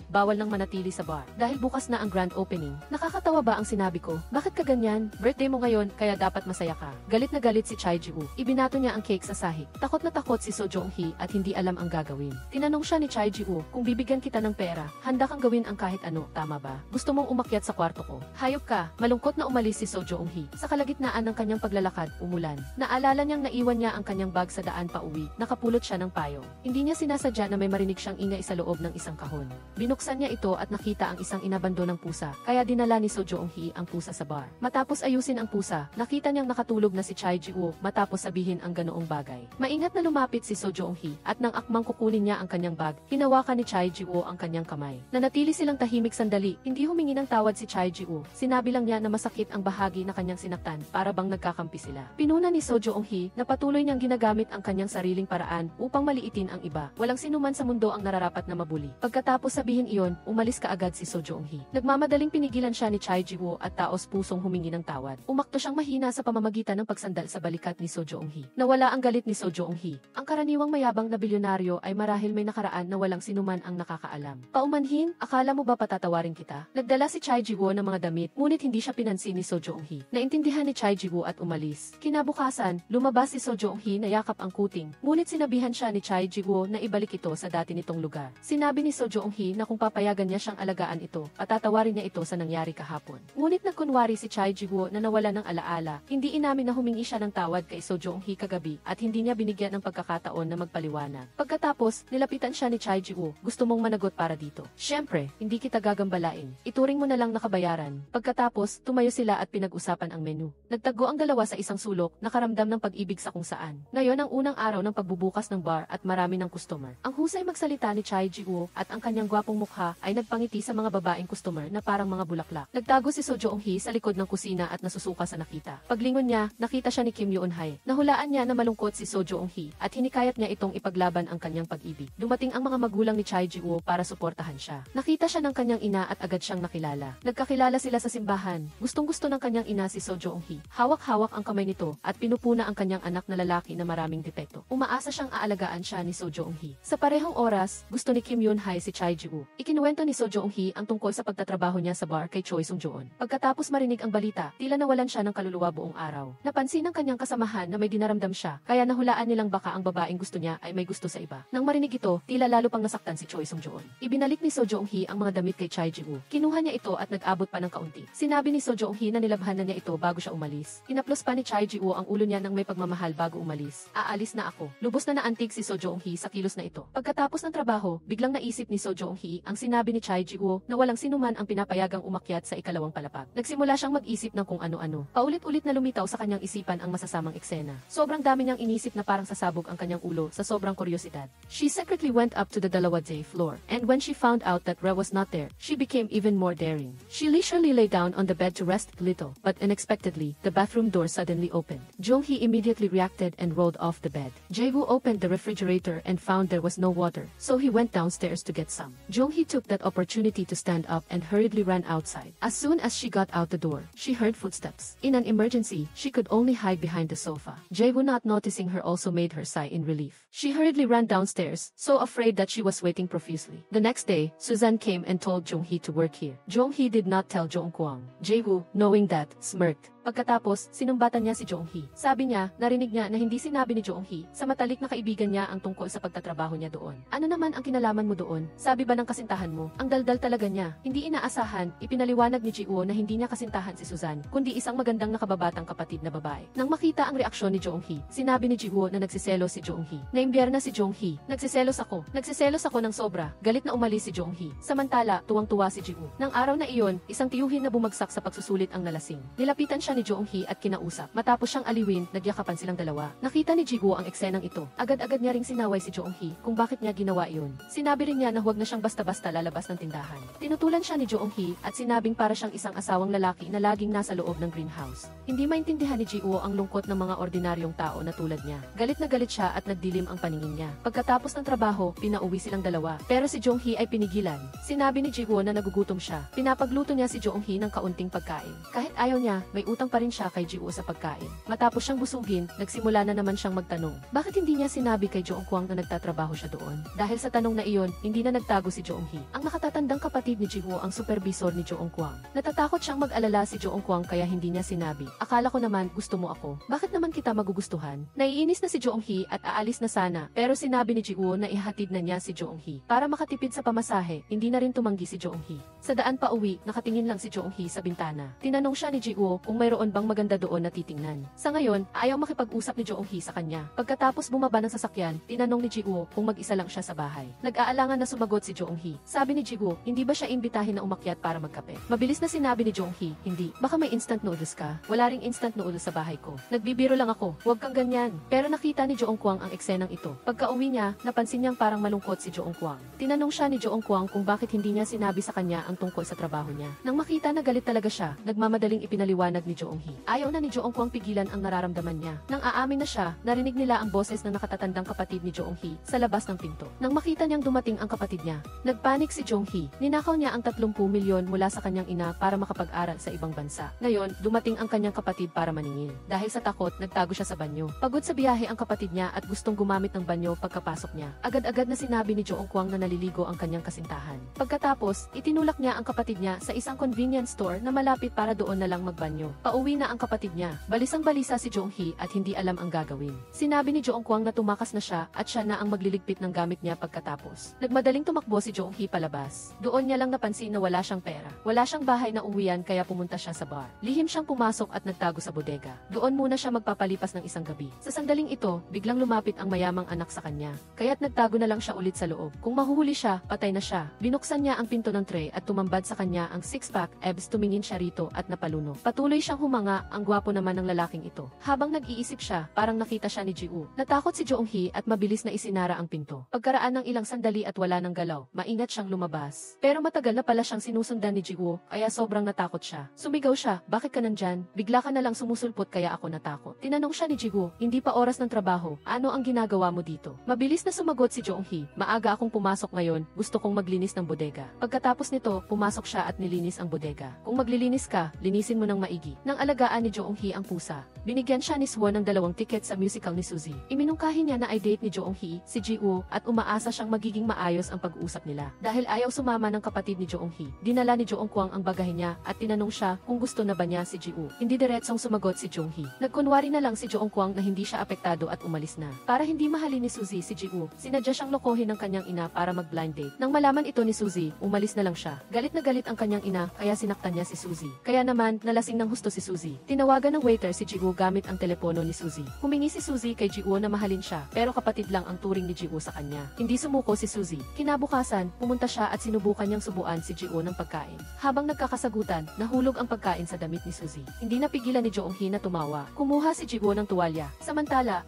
bawal nang manatili sa bar dahil bukas na ang grand opening. Nakakatawa ba ang sinabi ko? Bakit ka ganyan? Birthday mo ngayon kaya dapat masaya ka. Galit na galit si Choi Ji-woo. Ibinato niya ang cake sa sahig. Takot na takot si So Joong-hee at hindi alam ang gagawin. Tinanong siya ni Choi Ji-woo, kung bibigyan kita ng pera, handa kang gawin ang kahit ano, tama ba? Gusto mong umakyat sa kwarto ko? Hayop ka. Malungkot na umalis si So Joong-hee. Sa kalagitnaan ng kanyang paglalakad, umulan. Naalala niyang naiwan niya ang kanyang bag sa daan pa uwi. Nakapulot siya ng payong. Hindi niya sinasadya na may marinig siyang ingay sa loob ng isang kahon. Binuksan niya ito at nakita ang isang inabandonang pusa, kaya dinala ni So Joong-hee ang pusa sa bar. Matapos ayusin ang pusa, nakita niyang nakatulog na si Choi Ji-woo matapos sabihin ang ganoong bagay. Maingat na lumapit si So Joong-hee at nang akmang kukunin niya ang kanyang bag, hinawakan ni Choi Ji-woo ang kanyang kamay. Nanatili silang tahimik sandali, hindi humingi ng tawad si Choi Ji-woo. Sinabi lang niya na masakit ang bahagi na kanyang sinaktan para bang nagkakampi sila. Pinuna ni So Joong-hee na patuloy niyang ginagamit ang kanyang sariling paraan upang maliitin ang iba. Walang sinuman sa mundo ang nararapat na mabuli. Pagkatapos sabihin iyon, umalis kaagad si So Joong-hee. Nagmamadaling pinigilan siya ni Choi Ji-woo at taos pusong humingi ng tawad. Umakto siyang mahina sa pamamagitan ng pagsandal sa balikat ni So Joong-hee. Nawala ang galit ni So Joong-hee. Ang karaniwang mayabang na bilyonaryo ay marahil may nakaraan na walang sinuman ang nakakaalam. Paumanhin, akala mo ba patatawarin kita? Nagdala si Choi Ji-woo ng mga damit, ngunit hindi siya pinansin ni So Joong-hee. Naintindihan ni Choi Ji-woo at umalis. Kinabukasan, lumabas si So Joong-hee na yakap ang kuting, ngunit sinabihan siya ni Choi Ji-woo na ibalik ito sa dati nitong lugar. Sinabi ni So Joong-hee na kung papayagan niya siyang alagaan ito, patatawarin niya ito sa nangyari kahapon. Ngunit nagkunwari si Choi Ji-woo na nawala ng alaala, hindi inamin na humingi siya ng tawad kay So Joong-hee kagabi at hindi niya binigyan ng pagkakataon na magpaliwanag. Pagkatapos, nilapitan siya ni Choi Ji-woo, gusto mong managot para dito. Siyempre, hindi kita gagambalain. Ituring mo na lang nakabayaran. Pagkatapos, tumayo sila at pinag-usapan ang menu. Nagtago ang dalawa sa isang sulok, nakaramdam ng pag-ibig sa kung saan. Ngayon ang unang araw ng pagbubukas ng bar at marami ng customer. Ang husay magsalita ni Choi Ji-woo at ang kanyang gwapong mukha ay nagpangiti sa mga babaeng customer na parang mga bulaklak. Nagtago si So Joong-hee sa likod ng kusina at nasusuka sa nakita. Paglingon niya, nakita siya ni Kim Yoon-hae. Nahulaan niya na malungkot si So Joong-hee at hinikayat niya itong ipaglaban ang kanyang pag-ibig. Dumating ang mga magulang ni Choi Ji-woo para suportahan siya. Nakita siya ng kanyang ina at agad siyang nakilala. Nagkakilala sila sa simbahan. Gustong-gusto ng kanyang ina si So Joong-hee. Hawak-hawak ang kamay nito at pinupuna ang kanyang anak na lalaki na maraming depekto. Umaasa siyang aalagaan siya ni So Joong-hee. Sa parehong oras, gusto ni Kim Yoon-hae si Choi Ji-woo. Ikinuwento ni So Joong-hee ang tungkol sa pagtatrabaho niya sa bar kay Choi Sung-joon. Pagkatapos marinig ang balita, tila nawalan siya ng kaluluwa buong araw. Napansin ng kanyang kasamahan na may dinaramdam siya, kaya nahulaan nilang baka ang babaeng gusto niya ay may gusto sa iba. Nang marinig ito, tila lalo pang nasaktan si Choi Sung-joon. Ibinalik ni So Joong-hee ang mga damit kay Choi Ji-woo. Kinuha niya ito at nag-abot pa ng kaunti. Sinabi ni So Joong-hee na nilabhan na niya ito bago siya umalis. Hinaplos pa ni Choi Ji-woo ang ulo niya nang may pagmamahal bago umalis. Aalis na ako. Lubos na naantig si So Joong-hee sa kilos na ito. Pagkatapos ng trabaho, biglang naisip ni So Joong-hee ang sinabi ni Choi Ji-woo na walang sinuman ang pinapayagang umakyat sa ikalawang palapag. Nagsimula siyang mag-isip ng kung ano-ano. Paulit-ulit na lumitaw sa kanyang isipan ang masasamang eksena. Sobrang dami niyang inisip na parang sasabog ang kanyang ulo sa sobrang kuryosidad. She secretly went up to the dalawa-day floor, and when she found out that Re was not there, she became even more daring. She leisurely lay down on the bed to rest a little, but unexpectedly, the bathroom door suddenly opened. Joong-hee immediately reacted and rolled off the bed. Jae-woo opened the refrigerator and found there was no water, so he went downstairs to get some. Joong-hee took that opportunity to stand up and hurriedly ran outside. As soon as she got out the door, she heard footsteps. In an emergency, she could only hide behind the sofa. Jae-woo, not noticing her, also made her sigh in relief. She hurriedly ran downstairs, so afraid that she was sweating profusely. The next day, Suzanne came and told Joong-hee to work here. Joong-hee did not tell Joong-kwang. Jae-woo, knowing that, smirked. Pagkatapos, sinumbatan niya si Joong-hee. Sabi niya, narinig niya na hindi sinabi ni Joong-hee sa matalik na kaibigan niya ang tungkol sa pagtatrabaho niya doon. Ano naman ang kinalaman mo doon? Sabi ba ng kasintahan mo? Ang daldal talaga niya. Hindi inaasahan, ipinaliwanag ni Ji-woo na hindi niya kasintahan si Suzanne, kundi isang magandang nakababatang kapatid na babae. Nang makita ang reaksyon ni Joong-hee, sinabi ni Ji-woo na nagsiselos si Joong-hee. Naimbierna si Joong-hee. Nagsiselos ako ng sobra. Galit na umalis si Joong-hee. Samantala, tuwang-tuwa si Ji-woo. Nang araw na iyon, isang tiyuhin na bumagsak sa pagsusulit ang nalasing. Nilapitan siya ni Joong-hee at kinausap. Matapos siyang aliwin, nagyakapan silang dalawa. Nakita ni Ji-woo ang eksenang ito. Agad-agad niya ring sinaway si Joong-hee kung bakit niya ginawa iyon. Sinabi rin niya na huwag na siyang basta-basta lalabas ng tindahan. Tinutulan siya ni Joong-hee at sinabing para siyang isang asawang lalaki na laging nasa loob ng greenhouse. Hindi maintindihan ni Ji-woo ang lungkot ng mga ordinaryong tao na tulad niya. Galit na galit siya at nagdilim ang paningin niya. Pagkatapos ng trabaho, pinauwi silang dalawa. Pero si Joong-hee ay pinigilan. Sinabi ni Ji-woo na nagugutom siya. Pinapagluto niya si Joong-hee ng kaunting pagkain. Kahit ayaw niya, may utang lang pa rin siya kay Ji-woo sa pagkain. Matapos siyang busugin, nagsimula na naman siyang magtanong. Bakit hindi niya sinabi kay Jo Eun-kwang na nagtatrabaho siya doon? Dahil sa tanong na iyon, hindi na nagtago si Jo Eun-hee. Ang nakatatandang kapatid ni Ji-woo ang supervisor ni Jo Eun-kwang. Natatakot siyang mag-alala si Jo Eun-kwang kaya hindi niya sinabi. Akala ko naman gusto mo ako. Bakit naman kita magugustuhan? Naiinis na si Jo Eun-hee at aalis na sana, pero sinabi ni Ji-woo na ihatid na niya si Jo Eun-hee. Para makatipid sa pamasahe, hindi na rin tumanggi si Jo Eun-hee. Sa daan pa uwi, nakatingin lang si Jo Eun-hee sa bintana. Tinanong siya ni Ji-woo kung mayroon bang maganda doon na titingnan. Sa ngayon, ayaw makipag-usap ni Jo Eun-hee sa kanya. Pagkatapos bumaba ng sasakyan, tinanong ni Ji-woo kung mag-isa lang siya sa bahay. Nag-aalangan na sumagot si Jo Eun-hee. Sabi ni Ji-woo, hindi ba siya imbitahin na umakyat para magkape? Mabilis na sinabi ni Jo Eun-hee, hindi. Baka may instant noodles ka. Wala ring instant noodles sa bahay ko. Nagbibiro lang ako. Huwag kang ganyan. Pero nakita ni Jo Eun-kwang ang eksenang ito. Pagka-uwi niya, napansin niyang parang malungkot si Jo Eun-kwang. Tinanong siya ni Jo Eun-kwang kung bakit hindi niya sinabi sa kanya ang tungkol sa trabaho niya. Nang makita na galit talaga siya, nagmamadaling ipinaliwanag ni Jo Eun-hee. Ayaw na ni Jo Eun-kwang pigilan ang nararamdaman niya. Nang aamin na siya, narinig nila ang boses ng nakatatandang kapatid ni Jo Eun-hee sa labas ng pinto. Nang makita niyang dumating ang kapatid niya, nagpanik si Jo Eun-hee. Ninakaw niya ang 30 milyon mula sa kanyang ina para makapag-aral sa ibang bansa. Ngayon, dumating ang kanyang kapatid para maningil. Dahil sa takot, nagtago siya sa banyo. Pagod sa biyahe ang kapatid niya at gustong gumamit ng banyo pagkapasok niya. Agad-agad na sinabi ni Jo Eun-kwang na naliligo ang kanyang kasintahan. Pagkatapos, itinulak niya ang kapatid niya sa isang convenience store na malapit para doon na lang magbanyo. Pauwi na ang kapatid niya. Balisang-balisa si Jo Eun-hee at hindi alam ang gagawin. Sinabi ni Jo Eun-kwang na tumakas na siya at siya na ang magliligpit ng gamit niya pagkatapos. Nagmadaling tumakbo si Jo Eun-hee palabas. Doon niya lang napansin na wala siyang pera. Wala siyang bahay na uwian kaya pumunta siya sa bar. Lihim siyang pumasok at nagtago sa bodega. Doon muna siya magpapalipas ng isang gabi. Sa sandaling ito, biglang lumapit ang mayamang anak sa kanya. Kaya't nagtago na lang siya ulit sa loob. Kung mahuhuli siya, patay na siya. Binuksan niya ang pinto ng tray at tumambad sa kanya ang six-pack abs. Tumingin siya rito at napaluno. Patuloy siyang humanga, ang gwapo naman ng lalaking ito. Habang nag-iisip siya, parang nakita siya ni Ji-woo. Natakot si Jo Eun-hee at mabilis na isinara ang pinto. Pagkaraan ng ilang sandali at wala ng galaw, maingat siyang lumabas. Pero matagal na pala siyang sinusundan ni Ji-woo, kaya sobrang natakot siya. Sumigaw siya, bakit ka nandyan? Bigla ka na lang sumusulpot kaya ako natakot. Tinanong siya ni Ji-woo, hindi pa oras ng trabaho, ano ang ginagawa mo dito? Mabilis na sumagot si Jo Eun-hee, maaga akong pumasok ngayon, gusto kong maglinis ng bodega. Pagkatapos nito, pumasok siya at nilinis ang bodega. Kung maglilinis ka, linisin mo ng maigi. Nang alagaan ni Jo Eun-hee ang pusa, binigyan siya ni Swon ng 2 tiket sa musical ni Suzy. Iminungkahi niya na ay date ni Jo Eun-hee, si Ji-woo, at umaasa siyang magiging maayos ang pag-uusap nila. Dahil ayaw sumama ng kapatid ni Jo Eun-hee, dinala ni Jo Eun-kwang ang bagahe niya at tinanong siya kung gusto na ba niya si Ji-woo. Hindi diretsong sumagot si Jo Eun-hee. Nagkunwari na lang si Jo Eun-kwang na hindi siya apektado at umalis na. Para hindi mahalin ni Suzy si Ji-woo, sinadya siyang lokohin ng kanyang ina para mag-blind date. Nang malaman ito ni Suzy, umalis na lang siya. Galit na galit ang kanyang ina kaya sinaktan niya si Suzy. Kaya naman, nalasing ng husto si Suzy. Tinawagan ng waiter si Ji-woo gamit ang telepono ni Suzy. Humingi si Suzy kay Ji-woo na mahalin siya, pero kapatid lang ang turing ni Ji-woo sa kanya. Hindi sumuko si Suzy. Kinabukasan, pumunta siya at sinubukan niyang subuan si Ji-woo ng pagkain. Habang nagkakasagutan, nahulog ang pagkain sa damit ni Suzy. Hindi napigilan ni Jo Eun-hee na tumawa. Kumuha si Ji-woo ng tuwalya.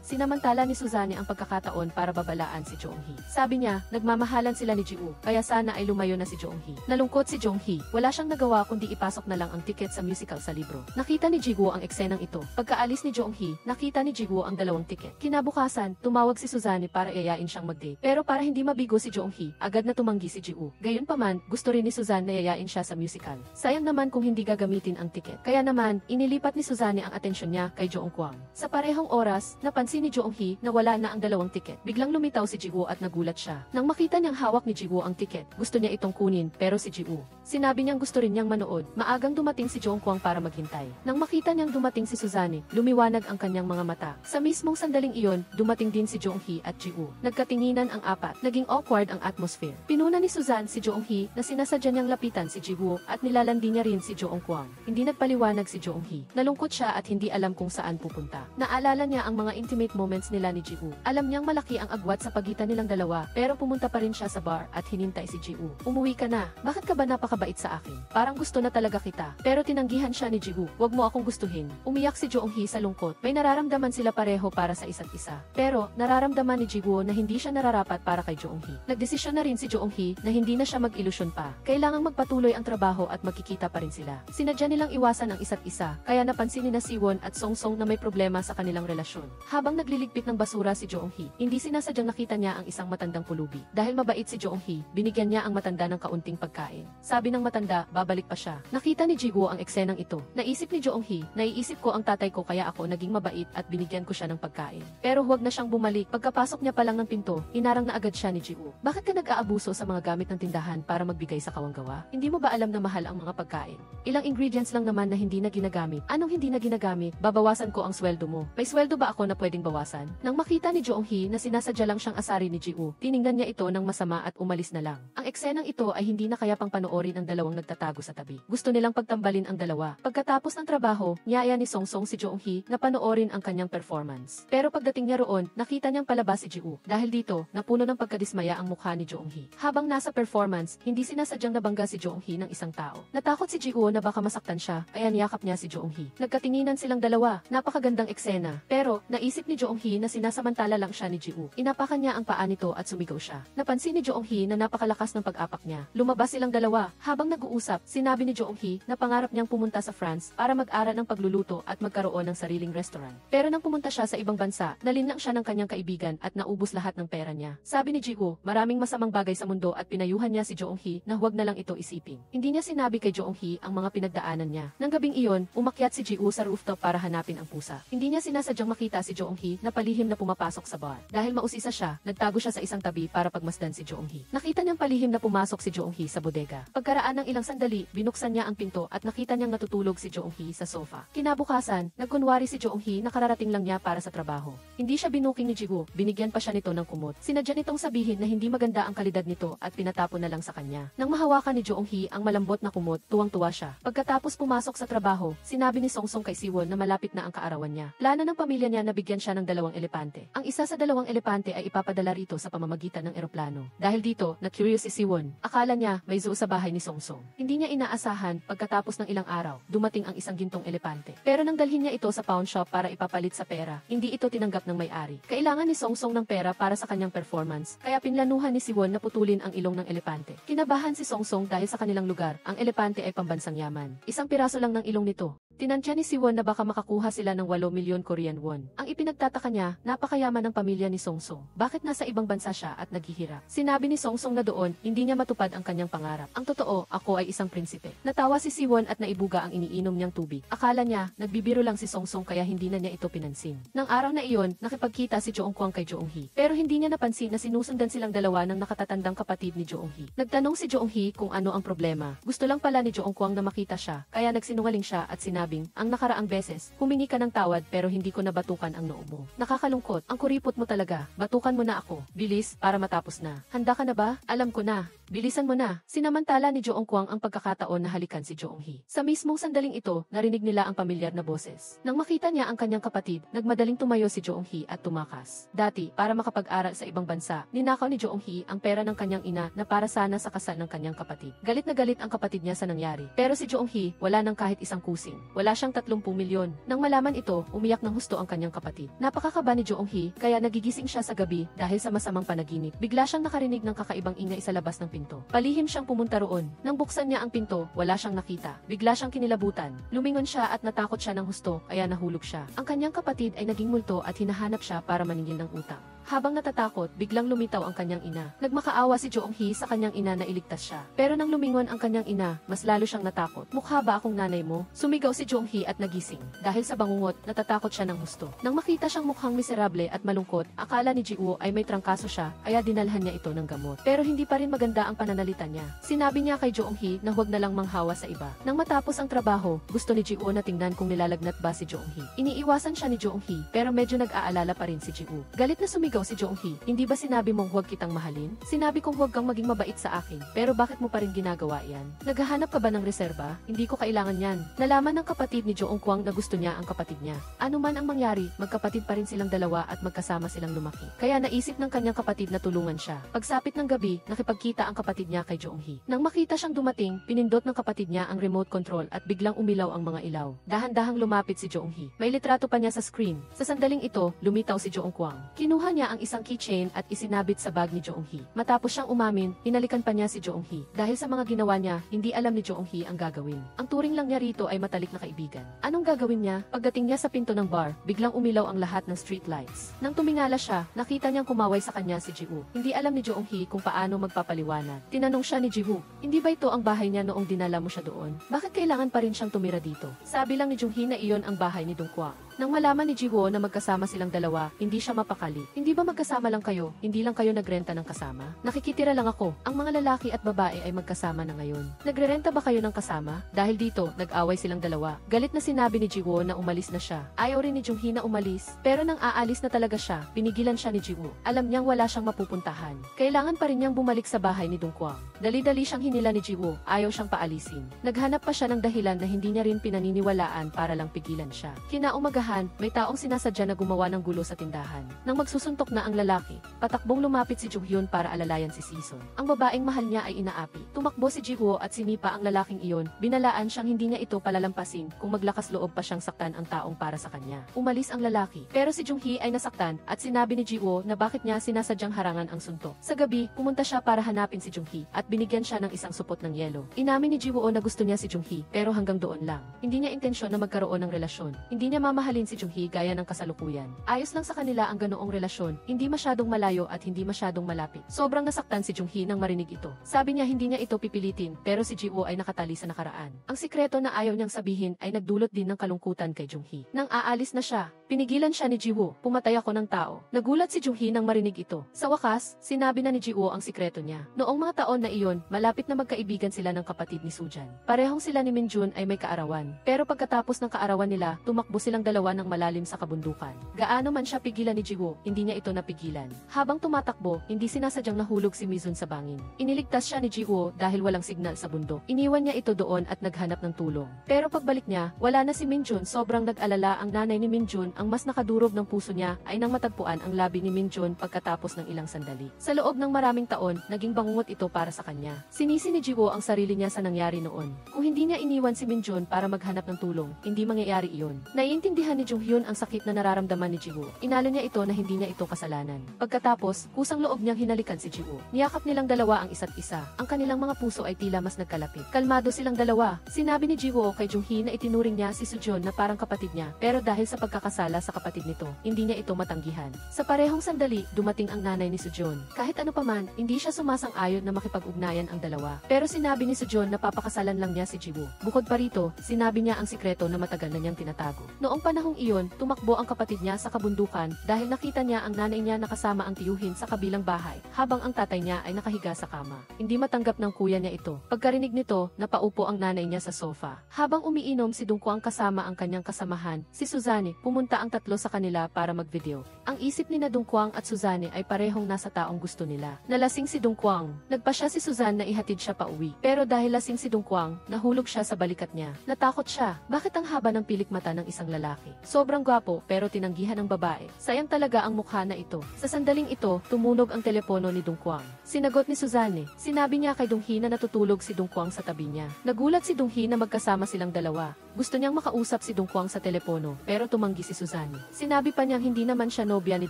Sinamantala ni Suzanne ang pagkakataon para babalaan si Jo Eun-hee. Sabi niya, nagmamahalan sila ni Ji-woo, kaya sana ay lumayo na si Jo Eun-hee. Nalungkot si Jo Eun-hee. Wala siyang nagawa kundi ipasok na lang ang tiket sa musical sa libro. Nakita ni Ji-woo ang eksenang ito. Pagkaalis ni Jo Eun-hee, nakita ni Ji-woo ang 2 tiket. Kinabukasan, tumawag si Suzanne para iayain siyang mag-date. Pero para hindi mabigo si Jo Eun-hee, agad na tumanggi si Ji-woo. Gayunpaman, gusto rin ni Suzanne na iayain siya sa musical. Sayang naman kung hindi gagamitin ang tiket. Kaya naman, inilipat ni Suzanne ang atensyon niya kay Jo Eun-kwang. Sa parehong oras, napansin ni Jo Eun-hee na wala na ang 2 tiket. Biglang lumitaw si Ji-woo at nagulat siya. Nang makita niyang hawak ni Ji-woo ang tiket, gusto niya itong kunin, pero si Ji-woo, sinabi niyang gusto rin niyang manood. Maagang dumating si Jo Eun-kwang para maghintay. Nang makita niyang dumating si Suzanne, lumiwanag ang kanyang mga mata. Sa mismong sandaling iyon, dumating din si Jo Eun-hee at Ji-woo. Nagkatinginan ang apat. Naging awkward ang atmosphere. Pinuna ni Suzanne si Jo Eun-hee na sinasadya niyang lapitan si Ji-woo at nilalandi niya rin si Jo Eun-kwang. Hindi nagpaliwanag si Jo Eun-hee. Nalungkot siya at hindi alam kung saan pupunta. Naalala niya ang mga intimate moments nila ni Ji-woo. Alam niyang malaki ang agwat sa pagitan nilang dalawa, pero pumunta pa rin siya sa bar at hinintay si Ji-woo. Umuwi ka na. Bakit ka ba napakabait sa akin? Parang gusto na talaga kita. Pero tinanggihan siya ni Ji-woo. Wag mo akong gustuhin. Umiyak si Jo Eun-hee sa lungkot. May nararamdaman sila pareho para sa isa't isa. Pero nararamdaman ni Ji-woo na hindi siya nararapat para kay Jo Eun-hee. Nagdesisyon na rin si Jo Eun-hee na hindi na siya mag-ilusyon pa. Kailangang magpatuloy ang trabaho at magkikita pa rin sila. Sinadya nilang iwasan ang isa't isa, kaya napansin ni Siwon at Song Song na may problema sa kanilang relasyon. Habang nagliligpit ng basura si Jo Eun-hee, hindi sinasadyang nakita niya ang isang matandang pulubi. Dahil mabait si Jo Eun-hee, binigyan niya ang matanda ng kaunting pagkain. Sabi ng matanda, babalik pa siya. Nakita ni Ji-woo ang eksenang ito. Naisip Isip ni Joong-hee, naiisip ko ang tatay ko kaya ako naging mabait at binigyan ko siya ng pagkain. Pero huwag na siyang bumalik. Pagkapasok niya pa lang ng pinto, inarang na agad siya ni Ji-woo. Bakit ka nag-aabuso sa mga gamit ng tindahan para magbigay sa kawanggawa? Hindi mo ba alam na mahal ang mga pagkain? Ilang ingredients lang naman na hindi na ginagamit. Anong hindi na ginagamit? Babawasan ko ang sweldo mo. May sweldo ba ako na pwedeng bawasan? Nang makita ni Joong-hee na sinasadya lang siyang asari ni Ji-woo, tiningnan niya ito ng masama at umalis na lang. Ang eksenang ito ay hindi na kaya pang panoorin ang dalawang nagtatago sa tabi. Gusto nilang pagtambalin ang dalawa. Pagkatapos ng trabaho, niyaya ni Song-song si Joong-hee na panoorin ang kanyang performance. Pero pagdating niya roon, nakita niyang palabas si Ji-woo. Dahil dito, napuno ng pagkadismaya ang mukha ni Joong-hee. Habang nasa performance, hindi sinasadyang nabangga si Joong-hee ng isang tao. Natakot si Ji-woo na baka masaktan siya, kaya niyakap niya si Joong-hee. Nagkatinginan silang dalawa, napakagandang eksena. Pero, naisip ni Joong-hee na sinasamantala lang siya ni Ji-woo. Inapakan niya ang paa nito at sumigaw siya. Napansin ni Joong-hee na napakalakas ng pag-apak niya. Lumabas silang dalawa. Habang nag-uusap, sinabi ni Joong-hee na pangarap niyang pumunta sa France para mag-aral ng pagluluto at magkaroon ng sariling restaurant. Pero nang pumunta siya sa ibang bansa, nalinlang siya ng kanyang kaibigan at naubos lahat ng pera niya. Sabi ni Ji-woo, maraming masamang bagay sa mundo at pinayuhan niya si Joong-hee na huwag na lang ito isipin. Hindi niya sinabi kay Joong-hee ang mga pinagdaanan niya. Nang gabing iyon, umakyat si Ji-woo sa rooftop para hanapin ang pusa. Hindi niya sinasadyang makita si Joong-hee na palihim na pumapasok sa bar. Dahil mausisa siya, nagtago siya sa isang tabi para pagmasdan si Joong-hee. Nakita niyang palihim na pumasok si Joong-hee sa bodega. Pagkaraan ng ilang sandali, binuksan niya ang pinto at nakita niyang natutulog si Joong-hee sa sofa. Kinabukasan, nagkunwari si Joong-hee na kararating lang niya para sa trabaho. Hindi siya binuking ni Ji-woo, binigyan pa siya nito ng kumot. Sinadya nitong sabihin na hindi maganda ang kalidad nito at pinatapon na lang sa kanya. Nang mahawakan ni Joong-hee ang malambot na kumot, tuwang-tuwa siya. Pagkatapos pumasok sa trabaho, sinabi ni Song-song kay Siwon na malapit na ang kaarawan niya. Plano ng pamilya niya na bigyan siya ng 2 elepante. Ang isa sa 2 elepante ay ipapadala rito sa pamamagitan ng eroplano. Dahil dito, na-curious si Siwon. Akala niya may zoo sa bahay ni Song-song. Hindi niya inaasahan, pagkatapos ng ilang araw, dumating ang isang gintong elepante. Pero nang dalhin niya ito sa pawn shop para ipapalit sa pera, hindi ito tinanggap ng may-ari. Kailangan ni Song-song ng pera para sa kanyang performance, kaya pinlanuhan ni Siwon na putulin ang ilong ng elepante. Kinabahan si Song-song dahil sa kanilang lugar, ang elepante ay pambansang yaman. Isang piraso lang ng ilong nito. Tinansya ni Siwon na baka makakuha sila ng 8 milyon Korean won. Ang ipinagtataka niya, napakayaman ng pamilya ni Song-song. Bakit nasa ibang bansa siya at naghihirap? Sinabi ni Song-song na doon, hindi niya matupad ang kanyang pangarap. Ang totoo, ako ay isang prinsipe. Natawa si Siwon at naibuga ang iniinom niyang tubig. Akala niya, nagbibiro lang si Song-song kaya hindi na niya ito pinansin. Nang araw na iyon, nakipagkita si Joong-kwang kay Joong-hee. Pero hindi niya napansin na sinusundan silang dalawa ng nakatatandang kapatid ni Joong-hee. Nagtanong si Joong-hee kung ano ang problema. Gusto lang pala ni Joong-kwang na makita siya, kaya nagsinungaling siya at sinabing, ang nakaraang beses, humingi ka ng tawad pero hindi ko nabatukan ang noo mo. Nakakalungkot, ang kuripot mo talaga. Batukan mo na ako. Bilis, para matapos na. Handa ka na ba? Alam ko na. Bilisan mo na. Sinamantala ni Joong-kwang ang pagkakataon na halikan si Joong-hee. Sa mismong sandaling ito, narinig nila ang pamilyar na boses. Nang makita niya ang kanyang kapatid, nagmadaling tumayo si Joong-hee at tumakas. Dati, para makapag-aral sa ibang bansa, ninakaw ni Joong-hee ang pera ng kanyang ina na para sana sa kasal ng kanyang kapatid. Galit na galit ang kapatid niya sa nangyari. Pero si Joong-hee, wala nang kahit isang kusing. Wala siyang 30 milyon. Nang malaman ito, umiyak ng husto ang kanyang kapatid. Napakakaba ni Joong-hee, kaya nagigising siya sa gabi dahil sa masamang panaginip. Bigla siyang nakarinig ng kakaibang ingay sa labas ng pinto. Palihim siyang pumunta roon. Nang buksan niya ang pinto, wala siyang nakita. Bigla siyang kinilabutan. Lumingon siya at natakot siya ng husto, kaya nahulog siya. Ang kanyang kapatid ay naging multo at hinahanap siya para maningil ng utang. Habang natatakot, biglang lumitaw ang kanyang ina. Nagmakaawa si Joong-hee sa kanyang ina na iligtas siya. Pero nang lumingon ang kanyang ina, mas lalo siyang natakot. Mukha ba akong nanay mo? Sumigaw si Joong-hee at nagising. Dahil sa bangungot, natatakot siya ng husto. Nang makita siyang mukhang miserable at malungkot, akala ni Ji-woo ay may trangkaso siya, kaya dinalhan niya ito ng gamot. Pero hindi pa rin maganda ang pananalita niya. Sinabi niya kay Joong-hee na huwag na lang manghawa sa iba. Nang matapos ang trabaho, gusto ni Ji-woo na tingnan kung nilalagnat ba si Joong-hee. Iniiwasan siya ni Joong-hee, pero medyo nag-aalala pa rin si Ji-woo. Galit na sumigaw si Joong-hee, hindi ba sinabi mong huwag kitang mahalin? Sinabi kong huwag kang maging mabait sa akin, pero bakit mo pa rin ginagawa yan? Naghahanap ka ba ng reserba? Hindi ko kailangan yan. Nalaman ng kapatid ni Joong-kwang na gusto niya ang kapatid niya. Ano man ang mangyari, magkapatid pa rin silang dalawa at magkasama silang lumaki. Kaya naisip ng kanyang kapatid na tulungan siya. Pagsapit ng gabi, nakipagkita ang kapatid niya kay Joong-hee. Nang makita siyang dumating, pinindot ng kapatid niya ang remote control at biglang umilaw ang mga ilaw. Dahan-dahang lumapit si Joong-hee. May litrato pa niya sa screen. Sa sandaling ito, lumitaw si Joong-kwang. Kinuha niya ang isang keychain at isinabit sa bag ni Joong-hee. Matapos siyang umamin, hinalikan pa niya si Joong-hee. Dahil sa mga ginawa niya, hindi alam ni Joong-hee ang gagawin. Ang turing lang niya rito ay matalik na kaibigan. Anong gagawin niya? Pagdating niya sa pinto ng bar, biglang umilaw ang lahat ng street lights. Nang tumingala siya, nakita niyang kumaway sa kanya si Ji-woo. Hindi alam ni Joong-hee kung paano magpapaliwanag. Tinanong siya ni Ji-woo, hindi ba ito ang bahay niya noong dinala mo siya doon? Bakit kailangan pa rin siyang tumira dito? Sabi lang ni Joong-hee na iyon ang bahay ni Dong-kwang. Nang malaman ni Ji-woo na magkasama silang dalawa, hindi siya mapakali. Hindi ba magkasama lang kayo? Hindi lang kayo nagrenta ng kasama? Nakikitira lang ako. Ang mga lalaki at babae ay magkasama na ngayon. Nagrerenta ba kayo ng kasama? Dahil dito, nag-away silang dalawa. Galit na sinabi ni Ji-woo na umalis na siya. Ayaw rin ni Joong-hee na umalis. Pero nang aalis na talaga siya, pinigilan siya ni Ji-woo. Alam niyang wala siyang mapupuntahan. Kailangan pa rin niyang bumalik sa bahay ni Dong-kwang. Dali-dali siyang hinila ni Ji-woo. Ayaw siyang paalisin. Naghanap pa siya ng dahilan na hindi niya rin pinaniniwalaan para lang pigilan siya. Kinaumagahan, may taong sinasadya na gumawa ng gulo sa tindahan. Nang magsusuntok na ang lalaki, patakbong lumapit si Jung-hyun para alalayan si Season. Ang babaeng mahal niya ay inaapi. Tumakbo si Ji-woo at sinipa ang lalaking iyon. Binalaan siyang hindi niya ito palalampasin kung maglakas loob pa siyang saktan ang taong para sa kanya. Umalis ang lalaki. Pero si Jung-hee ay nasaktan at sinabi ni Ji-woo na bakit niya sinasadyang harangan ang suntok. Sa gabi, pumunta siya para hanapin si Jung-hee at binigyan siya ng isang supot ng yelo. Inamin ni Ji-woo na gusto niya si Jung-hee pero hanggang doon lang. Hindi niya intensyon na magkaroon ng relasyon. Hindi niya mamahalin si Jung-hee gaya ng kasalukuyan. Ayos lang sa kanila ang ganoong relasyon, hindi masyadong malayo at hindi masyadong malapit. Sobrang nasaktan si Jung-hee nang marinig ito. Sabi niya hindi niya ito pipilitin, pero si Ji-woo ay nakatali sa nakaraan. Ang sikreto na ayaw niyang sabihin ay nagdulot din ng kalungkutan kay Jung-hee. Nang aalis na siya, pinigilan siya ni Ji-woo, pumatay ako ng tao. Nagulat si Jung-hee nang marinig ito. Sa wakas, sinabi na ni Ji-woo ang sikreto niya. Noong mga taon na iyon, malapit na magkaibigan sila ng kapatid ni Sujan. Parehong sila ni Min-jun ay may kaarawan. Pero pagkatapos ng kaarawan nila, tumakbo silang dalawa ng malalim sa kabundukan. Gaano man siya pigilan ni Ji-woo, hindi niya ito napigilan. Habang tumatakbo, hindi sinasadyang nahulog si Mi-jun sa bangin. Iniligtas siya ni Ji-woo dahil walang signal sa bundok. Iniwan niya ito doon at naghanap ng tulong. Pero pagbalik niya, wala na si Min-jun. Sobrang nag-alala ang nanay ni Min-jun. Ang mas nakadurog ng puso niya ay nang matagpuan ang labi ni Min-jun pagkatapos ng ilang sandali. Sa loob ng maraming taon, naging bangungot ito para sa kanya. Sinisi ni Ji-woo ang sarili niya sa nangyari noon. Kung hindi niya iniwan si Min-jun para maghanap ng tulong, hindi mangyayari iyon. Naiintindihan ni Jung-hyun ang sakit na nararamdaman ni Ji-woo. Inalo niya ito na hindi niya ito kasalanan. Pagkatapos, kusang loob niyang hinalikan si Ji-woo. Niyakap nilang dalawa ang isa't isa. Ang kanilang mga puso ay tila mas nagkalapit. Kalmado silang dalawa. Sinabi ni Ji-woo kay Jung-hee na itinuring niya si Soo-jun na parang kapatid niya, pero dahil sa pagkakasala sa kapatid nito, hindi niya ito matanggihan. Sa parehong sandali, dumating ang nanay ni Soo-jun. Kahit ano paman, hindi siya sumasang-ayon na makipag-ugnayan ang dalawa. Pero sinabi ni Soo-jun na papakasalan lang niya si Ji-woo. Bukod pa rito, sinabi niya ang sikreto na matagal na niyang tinatago. Noong panahong iyon, tumakbo ang kapatid niya sa kabundukan dahil nakita niya ang nanay niya nakasama ang tiyuhin sa kabilang bahay, habang ang tatay niya ay nakahiga sa kama. Hindi matanggap ng kuya niya ito. Pagkarinig nito, napaupo ang nanay niya sa sofa. Habang umiinom si Dong-kwang kasama ang kanyang kasamahan, si Suzanne, pumunta ang tatlo sa kanila para mag-video. Ang isip ni na Dong-kwang at Suzanne ay parehong nasa taong gusto nila. Nalasing si Dong-kwang. Nagpa siya si Suzanne na ihatid siya pauwi. Pero dahil lasing si Dong-kwang, nahulog siya sa balikat niya. Natakot siya. Bakit ang haba ng pilik mata ng isang lalaki? Sobrang gwapo pero tinanggihan ng babae. Sayang talaga ang mukha na ito. Sa sandaling ito, tumunog ang telepono ni Dong-kwang. Sinagot ni Suzanne. Sinabi niya kay Dong-hee na natutulog si Dong-kwang sa tabi niya. Nagulat si Dong-hee na magkasama silang dalawa. Gusto niyang makausap si Dong-kwang sa telepono, pero tumanggi si Suzanne. Sinabi pa niyang hindi naman siya nobya ni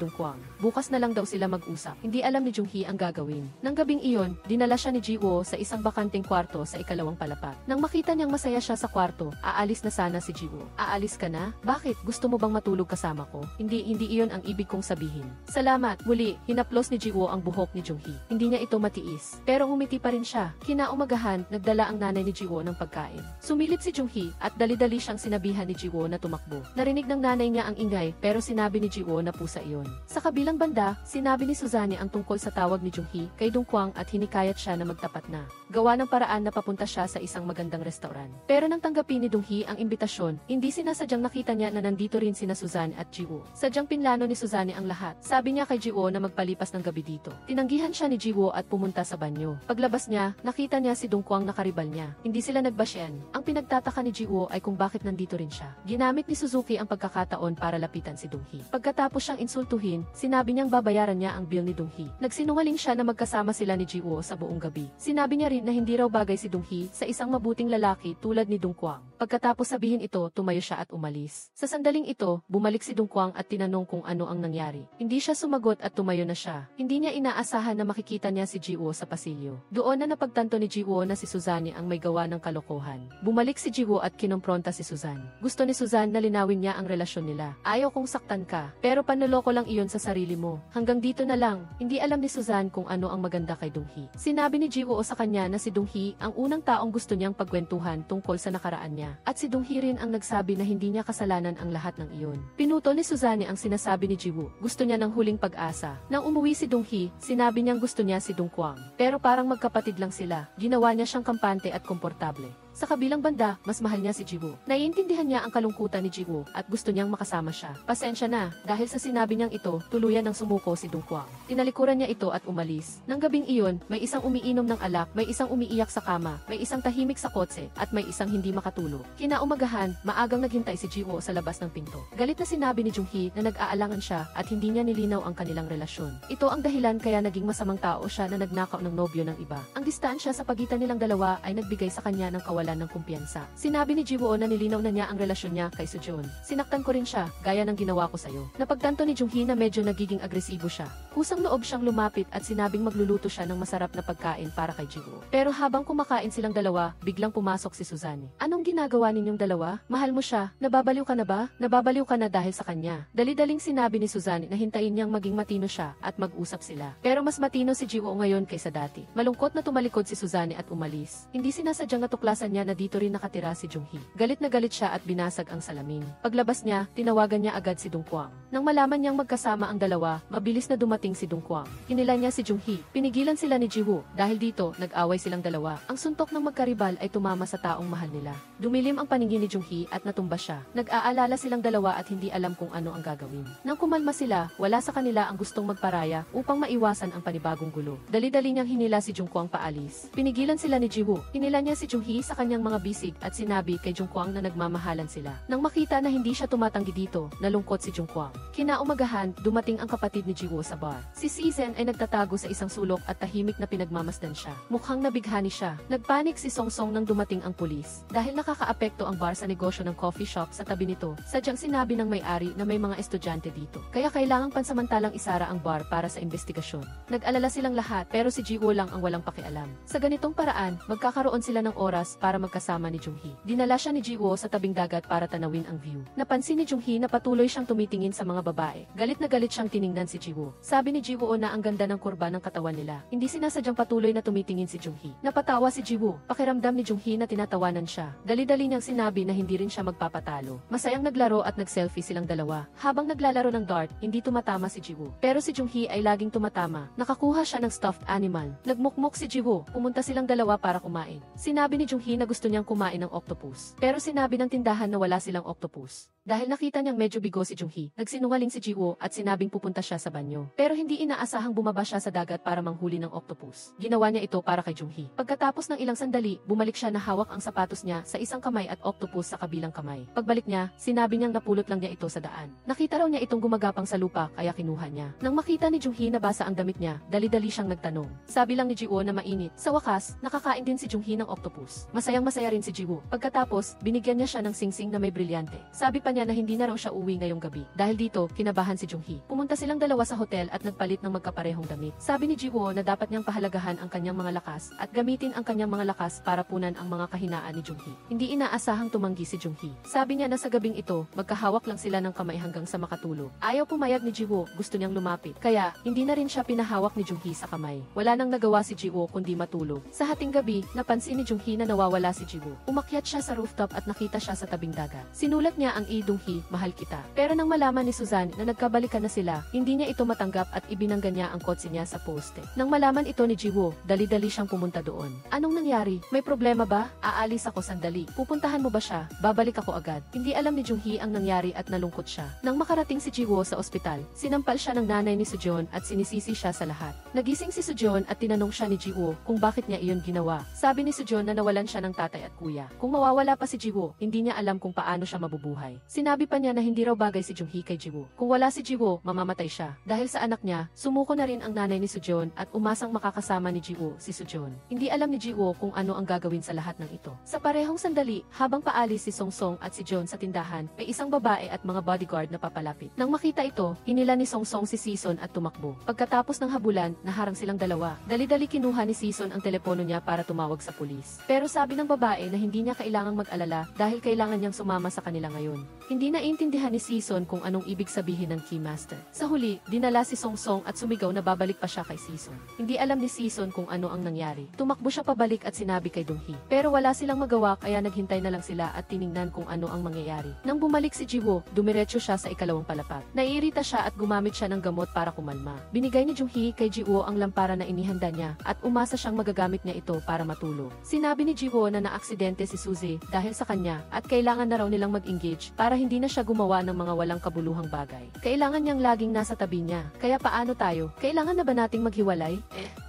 Dong-kwang. Bukas na lang daw sila mag-usap. Hindi alam ni Jung-hee ang gagawin. Nang gabing iyon, dinala siya ni Ji-woo sa isang bakanteng kwarto sa ikalawang palapag. Nang makita niyang masaya siya sa kwarto, aalis na sana si Ji-woo. Aalis ka na? Bakit? Gusto mo bang matulog kasama ko? Hindi iyon ang ibig kong sabihin. Salamat. Muli, hinaplos ni Ji-woo ang buhok ni Jung-hee. Hindi niya ito matiis. Pero ngumiti pa rin siya. Kinaumagahan, nagdala ang nanay ni Ji-woo ng pagkain. Sumilip si Jung-hee at dali-dali siyang sinabihan ni Ji-woo na tumakbo. Narinig ng nanay niya ang ingay, pero sinabi ni Ji-woo na pusa iyon. Sa kabilang banda, sinabi ni Suzanne ang tungkol sa tawag ni Jung-hee kay Dong-kwang at hinikayat siya na magtapat na. Gawa ng paraan na papunta siya sa isang magandang restaurant. Pero nang tanggapin ni Dong-hee ang imbitasyon, hindi sinasadyang nakita niya na nandito rin sina Suzanne at Ji-woo. Sadyang pinlano ni Suzanne ang lahat. Sabi niya kay Ji-woo na magpalipas ng gabi dito. Tinanggihan siya ni Ji-woo at pumunta sa banyo. Paglabas niya, nakita niya si Dong-kwang na karibal niya. Hindi sila nagbasyan. Ang pinagtataka ni Ji-woo ay ay kung bakit nandito rin siya. Ginamit ni Suzuki ang pagkakataon para lapitan si Dong-hee. Pagkatapos siyang insultuhin, sinabi niyang babayaran niya ang bill ni Dong-hee. Nagsinungaling siya na magkasama sila ni Ji-woo sa buong gabi. Sinabi niya rin na hindi raw bagay si Dong-hee sa isang mabuting lalaki tulad ni Dong-kwang. Pagkatapos sabihin ito, tumayo siya at umalis. Sa sandaling ito, bumalik si Dong-kwang at tinanong kung ano ang nangyari. Hindi siya sumagot at tumayo na siya. Hindi niya inaasahan na makikita niya si Ji-woo sa pasilyo. Doon na napagtanto ni Ji-woo na si Suzanne ang may gawa ng kalokohan. Bumalik si Ji-woo at kinompronta si Suzanne. Gusto ni Suzanne na linawin niya ang relasyon nila. Ayaw kong saktan ka, pero panloloko lang iyon sa sarili mo. Hanggang dito na lang. Hindi alam ni Suzanne kung ano ang maganda kay Dong-hee. Sinabi ni Ji-woo sa kanya na si Dong-hee ang unang taong gusto niyang pagkwentuhan tungkol sa nakaraan niya. At si Dong-hee rin ang nagsabi na hindi niya kasalanan ang lahat ng iyon. Pinutol ni Suzanne ang sinasabi ni Ji-woo. Gusto niya ng huling pag-asa. Nang umuwi si Dong-hee, sinabi niyang gusto niya si Dong-kwang. Pero parang magkapatid lang sila. Ginawa niya siyang kampante at komportable. Sa kabilang banda, mas mahal niya si Ji-woo. Naiintindihan niya ang kalungkutan ni Ji-woo at gusto niyang makasama siya. Pasensya na, dahil sa sinabi niyang ito, tuluyan ng sumuko si Dong-kwang. Tinalikuran niya ito at umalis. Nang gabing iyon, may isang umiinom ng alak, may isang umiiyak sa kama, may isang tahimik sa kotse, at may isang hindi makatulog. Kinaumagahan, maagang naghintay si Ji-woo sa labas ng pinto. Galit na sinabi ni Jung-hee na nag-aalangan siya at hindi niya nilinaw ang kanilang relasyon. Ito ang dahilan kaya naging masamang tao siya na nagnakaw ng nobyo ng iba. Ang distansya sa pagitan nilang dalawa ay nagbigay sa kanya ng kawalan ng kumpiyansa. Sinabi ni Ji-woo na nilinaw na niya ang relasyon niya kay Soo-joon. Sinaktan ko rin siya, gaya ng ginawa ko sa'yo. Napagtanto ni Jung-hee na medyo nagiging agresibo siya. Kusang loob siyang lumapit at sinabing magluluto siya ng masarap na pagkain para kay Ji-woo. Pero habang kumakain silang dalawa, biglang pumasok si Suzanne. Anong ginagawa ninyong dalawa? Mahal mo siya? Nababaliw ka na ba? Nababaliw ka na dahil sa kanya. Dali-daling sinabi ni Suzanne na hintayin niyang maging matino siya at mag-usap sila. Pero mas matino si Ji-woo ngayon kaysa dati. Malungkot na tumalikod si Suzanne at umalis. Hindi sinasadyang natuklasan niya na dito rin nakatira si Jung-hee. Galit na galit siya at binasag ang salamin. Paglabas niya, tinawagan niya agad si Dong-kwang. Nang malaman niyang magkasama ang dalawa, mabilis na dumating si Dong-kwang. Kinila niya si Jung-hee. Pinigilan sila ni Ji-woo. Dahil dito, nag-away silang dalawa. Ang suntok ng magkaribal ay tumama sa taong mahal nila. Dumilim ang paningin ni Jung-hee at natumba siya. Nag-aalala silang dalawa at hindi alam kung ano ang gagawin. Nang kumalma sila, wala sa kanila ang gustong magparaya upang maiwasan ang panibagong gulo. Dali-dali niyang hinila si Jung-kwang paalis. Pinigilan sila ni Ji-woo. Hinila niya si Jung-hee sa kanyang mga bisig at sinabi kay Jung-kwang na nagmamahalan sila. Nang makita na hindi siya tumatanggi dito, nalungkot si Jung-kwang. Kinaumagahan, dumating ang kapatid ni Ji-woo sa bar. Si Season ay nagtatago sa isang sulok at tahimik na pinagmamasdan siya. Mukhang nabighani siya. Nagpanik si Song-song nang dumating ang pulis. Dahil nakakaapekto ang bar sa negosyo ng coffee shop sa tabi nito, sadyang sinabi ng may-ari na may mga estudyante dito. Kaya kailangang pansamantalang isara ang bar para sa investigasyon. Nag-alala silang lahat pero si Ji-woo lang ang walang pakialam. Sa ganitong paraan, magkakaroon sila ng oras para magkasama ni Jung-hee. Dinala siya ni Ji-woo sa tabing dagat para tanawin ang view. Napansin ni Jung-hee na patuloy siyang tumitingin sa mga babae. Galit na galit siyang tiningnan si Ji-woo. Sabi ni Ji-woo na ang ganda ng kurba ng katawan nila. Hindi sinasadyang patuloy na tumitingin si Jung-hee. Napatawa si Ji-woo. Pakiramdam ni Jung-hee na tinatawanan siya. Dali-dali niyang sinabi na hindi rin siya magpapatalo. Masayang naglaro at nag-selfie silang dalawa. Habang naglalaro ng dart, hindi tumatama si Ji-woo. Pero si Jung-hee ay laging tumatama. Nakakuha siya ng stuffed animal. Nagmukmuk si Ji-woo. Pumunta silang dalawa para kumain. Sinabi ni Jung-hee na gusto niyang kumain ng octopus. Pero sinabi ng tindahan na wala silang octopus. Dahil nakita niyang medyo bigo si Jung-hee, nagsinungaling si Ji-woo at sinabing pupunta siya sa banyo. Pero hindi inaasahang bumaba siya sa dagat para manghuli ng octopus. Ginawa niya ito para kay Jung-hee. Pagkatapos ng ilang sandali, bumalik siya na hawak ang sapatos niya sa isang kamay at octopus sa kabilang kamay. Pagbalik niya, sinabi niyang napulot lang niya ito sa daan. Nakita raw niya itong gumagapang sa lupa kaya kinuha niya. Nang makita ni Jung-hee na basa ang damit niya, dali-dali siyang nagtanong. Sabi lang ni Ji-woo na mainit. Sa wakas, nakakain din si Jung-hee ng octopus. Masayang masaya rin si Ji-woo. Pagkatapos, binigyan niya siya ng singsing na may brilyante. Sabi pa niya na hindi na raw siya uwi ngayong gabi. Dahil dito, kinabahan si Jung-hee. Pumunta silang dalawa sa hotel at nagpalit ng magkaparehong damit. Sabi ni Ji-woo na dapat niyang pahalagahan ang kanyang mga lakas at gamitin ang kanyang mga lakas para punan ang mga kahinaan ni Jung-hee. Hindi inaasahang tumanggi si Jung-hee. Sabi niya na sa gabing ito, magkahawak lang sila ng kamay hanggang sa makatulog. Ayaw pumayag ni Ji-woo, gusto niyang lumapit. Kaya, hindi na rin siya pinahawak ni Jung-hee sa kamay. Wala nang nagawa si Ji-woo kundi matulog. Sa hating gabi, napansin ni Jung-hee na nawawala si Ji-woo. Umakyat siya sa rooftop at nakita siya sa tabing dagat. Sinulat niya ang Dong-hee, mahal kita. Pero nang malaman ni Suzanne Suzanne na nagkabalikan na sila, hindi niya ito matanggap at ibinangga niya ang kotse niya sa poste. Nang malaman ito ni Jiwoo, dali-dali siyang pumunta doon. Anong nangyari? May problema ba? Aalis ako sandali. Pupuntahan mo ba siya? Babalik ako agad. Hindi alam ni Junghee ang nangyari at nalungkot siya. Nang makarating si Jiwoo sa ospital, sinampal siya ng nanay ni Sujeon at sinisisi siya sa lahat. Nagising si Sujeon at tinanong siya ni Jiwoo kung bakit niya iyon ginawa. Sabi ni Sujeon na nawalan siya ng tatay at kuya. Kung mawawala pa si Jiwoo, hindi niya alam kung paano siya mabubuhay. Sinabi pa niya na hindi raw bagay si Junghee kay Jiwoo. Kung wala si Jiwoo, mamamatay siya. Dahil sa anak niya, sumuko na rin ang nanay ni Sujeon at umasang makakasama ni Jiwoo si Sujeon. Hindi alam ni Jiwoo kung ano ang gagawin sa lahat ng ito. Sa parehong sandali, habang paalis si Songsong at si Jeon sa tindahan, may isang babae at mga bodyguard na papalapit. Nang makita ito, hinila ni Songsong si Season at tumakbo. Pagkatapos ng habulan, naharang silang dalawa. Dali-dali kinuha ni Season ang telepono niya para tumawag sa pulis. Pero sabi ng babae na hindi niya kailangang mag-alala dahil kailangan niyang sumama sa kanila ngayon. Hindi naiintindihan ni Season kung anong ibig sabihin ng Keymaster. Sa huli, dinala si Songsong at sumigaw na babalik pa siya kay Season. Hindi alam ni Season kung ano ang nangyari. Tumakbo siya pabalik at sinabi kay Junghee. Pero wala silang magawa kaya naghintay na lang sila at tiningnan kung ano ang mangyayari. Nang bumalik si Jiwoo, dumiretso siya sa ikalawang palapag. Naiirita siya at gumamit siya ng gamot para kumalma. Binigay ni Junghee kay Jiwoo ang lampara na inihanda niya at umasa siyang magagamit niya ito para matulog. Sinabi ni Jiwoo na naaksidente si Suzy dahil sa kanya at kailangan na raw nilang mag-engage para hindi na siya gumawa ng mga walang kabuluhang bagay. Kailangan niyang laging nasa tabi niya. Kaya paano tayo? Kailangan na ba nating maghiwalay?